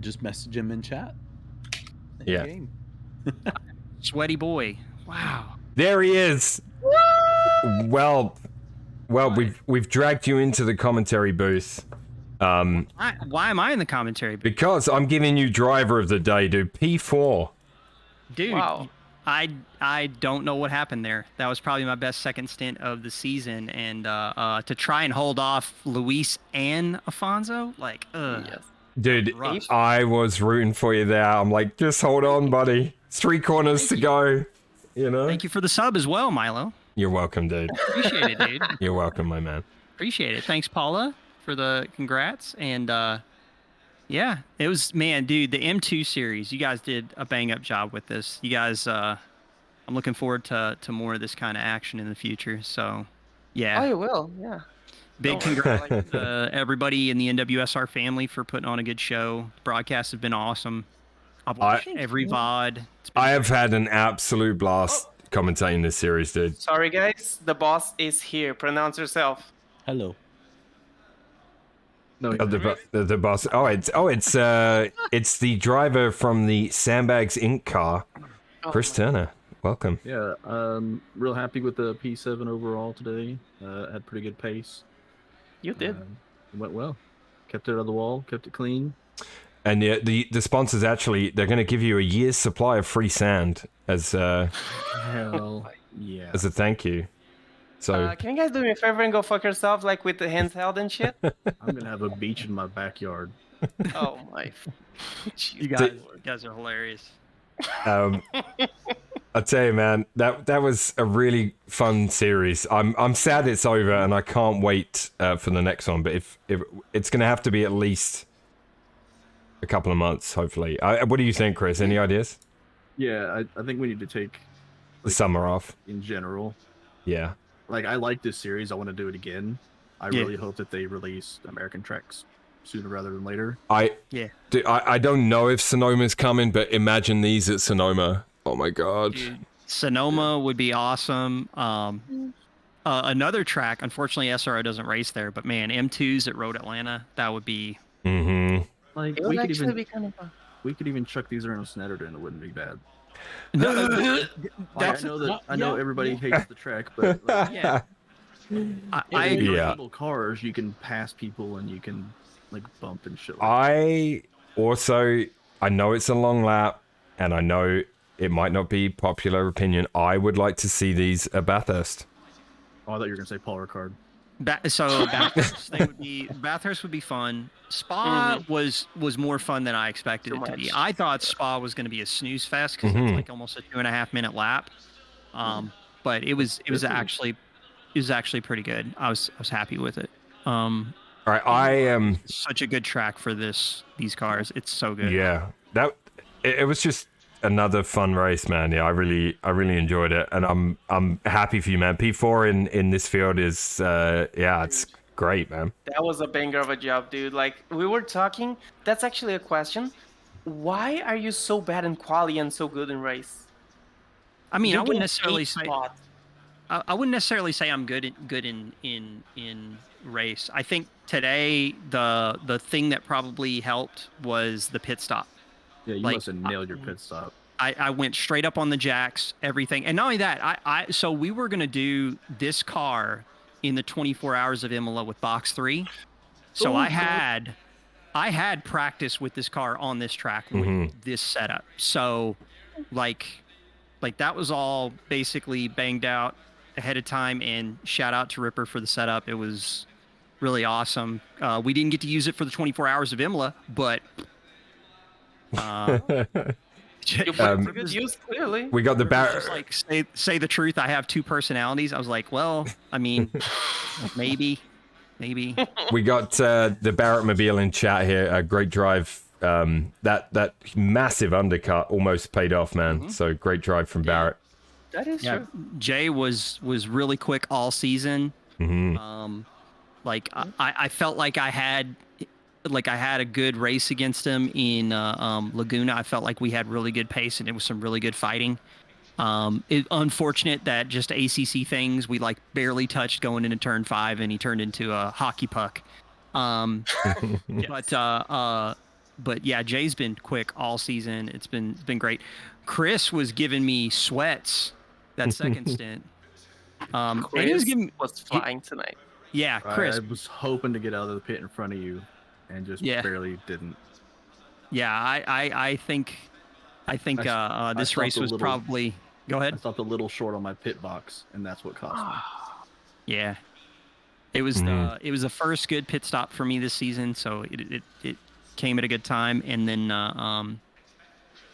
just message him in chat. Yeah. Game. Sweaty boy. Wow. There he is. Well, we've dragged you into the commentary booth. Why am I in the commentary? Because I'm giving you driver of the day, dude. P4. Dude, Wow. I don't know what happened there. That was probably my best second stint of the season, and to try and hold off Luis and Afonso, like, Yes. Dude, Rough. I was rooting for you there. I'm like, just hold on, buddy. It's 3 corners to go. You know? Thank you for the sub as well, Milo. You're welcome, dude. Appreciate it, dude. You're welcome, my man. Appreciate it. Thanks, Paula, for the congrats. And yeah, it was, man, dude, the M2 series, you guys did a bang up job with this. You guys, I'm looking forward to more of this kind of action in the future. So, yeah. Oh, you will. Yeah. Big Don't worry. congrats to everybody in the NWSR family for putting on a good show. Broadcasts have been awesome. I've watched every VOD. It's been I have had an absolute blast commentating this series, dude. Sorry, guys. The boss is here. Pronounce yourself. Hello. No, The boss. It's the driver from the Sandbags Inc. car, Chris Turner. Welcome. yeah, real happy with the P7 overall today. Had pretty good pace. You did. It went well. Kept it on the wall. Kept it clean. And the sponsors actually, they're going to give you a year's supply of free sand as Hell yeah. as a thank you. So Can you guys do me a favor and go fuck yourself, like with the hands held and shit? I'm gonna have a beach in my backyard. Oh my. You guys are hilarious. I tell you, man, that was a really fun series. I'm sad it's over, and I can't wait for the next one. But if it's going to have to be at least a couple of months, hopefully. What do you think, Chris? Any ideas? Yeah, I think we need to take The summer off. in general. Yeah. Like I like this series. I want to do it again. I Yeah. really hope that they release American tracks sooner rather than later. Yeah. Dude, I don't know if Sonoma's coming, but imagine these at Sonoma. Oh my god. Dude, Sonoma would be awesome. Another track, unfortunately, SRO doesn't race there, but man, M2s at Road Atlanta, that would be. Mm-hmm. Like It would actually be kind of fun. we could even chuck these around a Saturday and it wouldn't be bad. No, Like, I know everybody hates the track, but like, yeah. I if agree. you're Yeah. little cars, you can pass people and you can like bump and shit. I know it's a long lap, and I know it might not be popular opinion. I would like to see these at Bathurst. Oh, I thought you were gonna say Paul Ricard. Bathurst would be fun. Spa was more fun than I expected Too it to be. much. I thought Spa was going to be a snooze fest because it's like almost a 2.5 minute lap. But it was actually pretty good. I was happy with it. All right, I am. Such a good track for these cars. It's so good. Yeah, it was just another fun race, man. Yeah, I really enjoyed it, and I'm happy for you, man. P4 in this field is it's great, man. That was a banger of a job, dude. Like, we were talking. That's actually a question. Why are you so bad in quali and so good in race? I mean, You I wouldn't get necessarily 8 say spots. I wouldn't necessarily say I'm good in race. I think today the thing that probably helped was the pit stop. Yeah, you Like, must have nailed your pit stop. I went straight up on the jacks, everything. And not only that, so we were going to do this car in the 24 hours of Imola with box 3. So Ooh, I had practice with this car on this track with this setup. So like that was all basically banged out ahead of time, and shout out to Ripper for the setup. It was really awesome. We didn't get to use it for the 24 hours of Imola, but You put it to good use, clearly. We got the Just like say the truth. I have 2 personalities. I was like, well, I mean, maybe. We got the Barrett Mobile in chat here. A great drive. That massive undercut almost paid off, man. So great drive from Barrett. That is Yeah, true. Jay was really quick all season. Like I felt like I had a good race against him in Laguna. I felt like we had really good pace and it was some really good fighting. Unfortunate that just ACC things, we like barely touched going into turn 5 and he turned into a hockey puck. But but yeah, Jay's been quick all season. It's been great. Chris was giving me sweats that second stint. And he was Chris giving was flying tonight. yeah, Chris. I was hoping to get out of the pit in front of you, and just Yeah. barely didn't. Yeah, I think I this stopped race a was little- probably. Go I ahead. stopped a little short on my pit box, and that's what cost me. Yeah, it was the first good pit stop for me this season, so it came at a good time. And then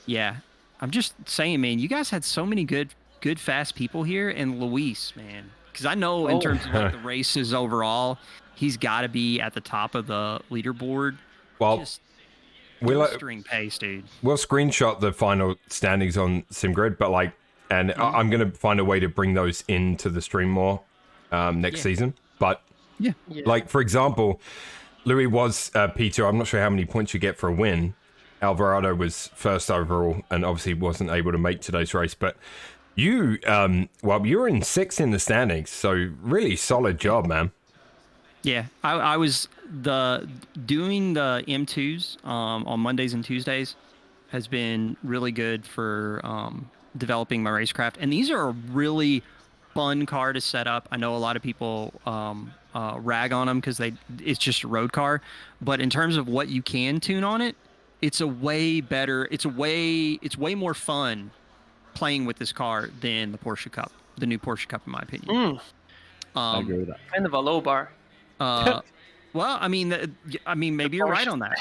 yeah, I'm just saying, man, you guys had so many good fast people here, and Luis, man, because I know in terms of like the races overall, he's got to be at the top of the leaderboard. Well, Just we'll blistering pace, dude. we'll screenshot the final standings on SimGrid, but like, and I'm gonna find a way to bring those into the stream more next season. But Yeah. like, for example, Louis was P2. I'm not sure how many points you get for a win. Alvarado was first overall and obviously wasn't able to make today's race. But you, well, you were in 6th in the standings, so really solid job, man. Yeah, I was doing the M2s on Mondays and Tuesdays has been really good for developing my racecraft, and these are a really fun car to set up. I know a lot of people rag on them because it's just a road car, but in terms of what you can tune on it, it's a way better. It's way more fun playing with this car than the Porsche Cup, the new Porsche Cup, in my opinion. I agree with that. Kind of a low bar. Well, I mean, maybe you're right on that.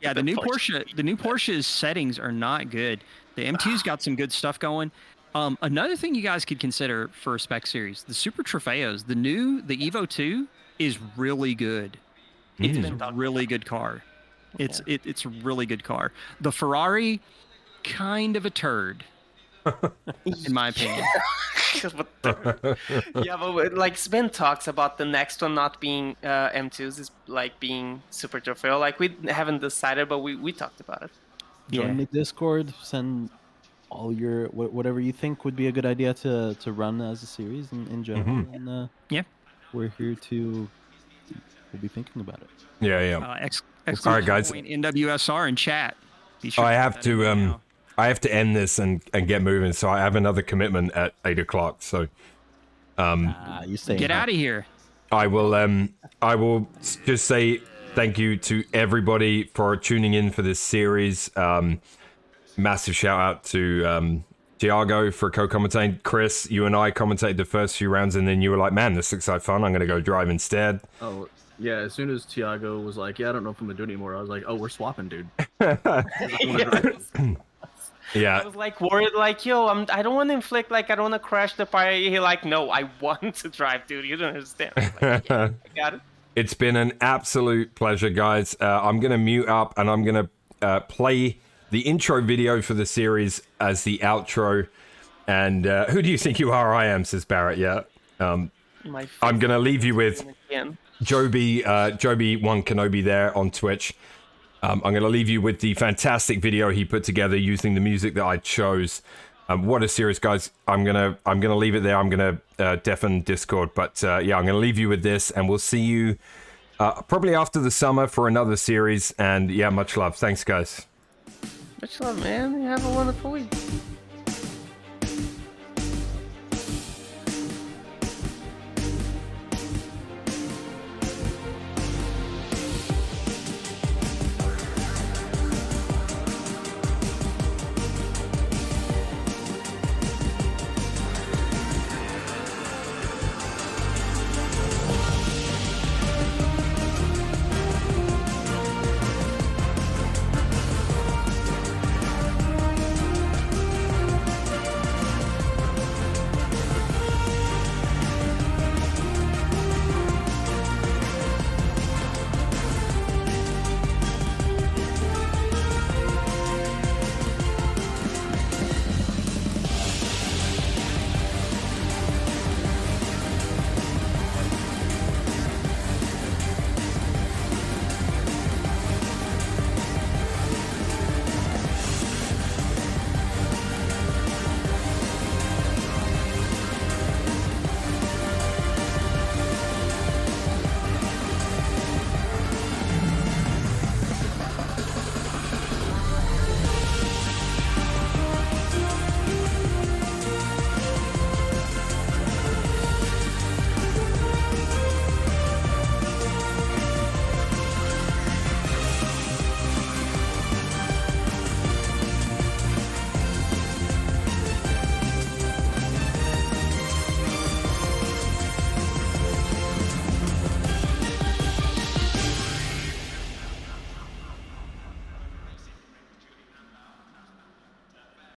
Yeah, the new Porsche's settings are not good. The M2's got some good stuff going. Another thing you guys could consider for a spec series, the Super Trofeos, the Evo 2 is really good. It's a really good car. It's a really good car. The Ferrari, kind of a turd, in my opinion. Yeah, but like Sven talks about the next one not being M2s, is like being Super Trofeo. Like we haven't decided, but we talked about it. Join the Discord. Send all your whatever you think would be a good idea to run as a series in general. And Yeah. we're here to. We'll be thinking about it. Yeah. All right, guys. NWSR in chat. Be sure I to have put that in there to now. I have to end this and get moving. So I have another commitment at 8 o'clock. So You say Get out of here. I will just say thank you to everybody for tuning in for this series. Massive shout out to Tiago for co-commentating. Chris, you and I commentated the first few rounds, and then you were like, "Man, this looks like fun. I'm gonna go drive instead." Oh yeah, as soon as Tiago was like, "Yeah, I don't know if I'm gonna do it anymore," I was like, "Oh, we're swapping, dude." Yeah. I was like worried, like, yo, I don't want to inflict, like, I don't want to crash the party. He like, no, I want to drive, dude. You don't understand. I was like, yeah, I got it. It's been an absolute pleasure, guys. I'm going to mute up and I'm going to play the intro video for the series as the outro. And who do you think you are? I am, says Barrett. Yeah. I'm going to leave you with Again. Joby 1 Kenobi there on Twitch. I'm going to leave you with the fantastic video he put together using the music that I chose. What a series, guys. I'm gonna leave it there. I'm gonna deafen Discord, but yeah, I'm gonna leave you with this, and we'll see you probably after the summer for another series. And yeah, much love. Thanks, guys. Much love, man. You have a wonderful week.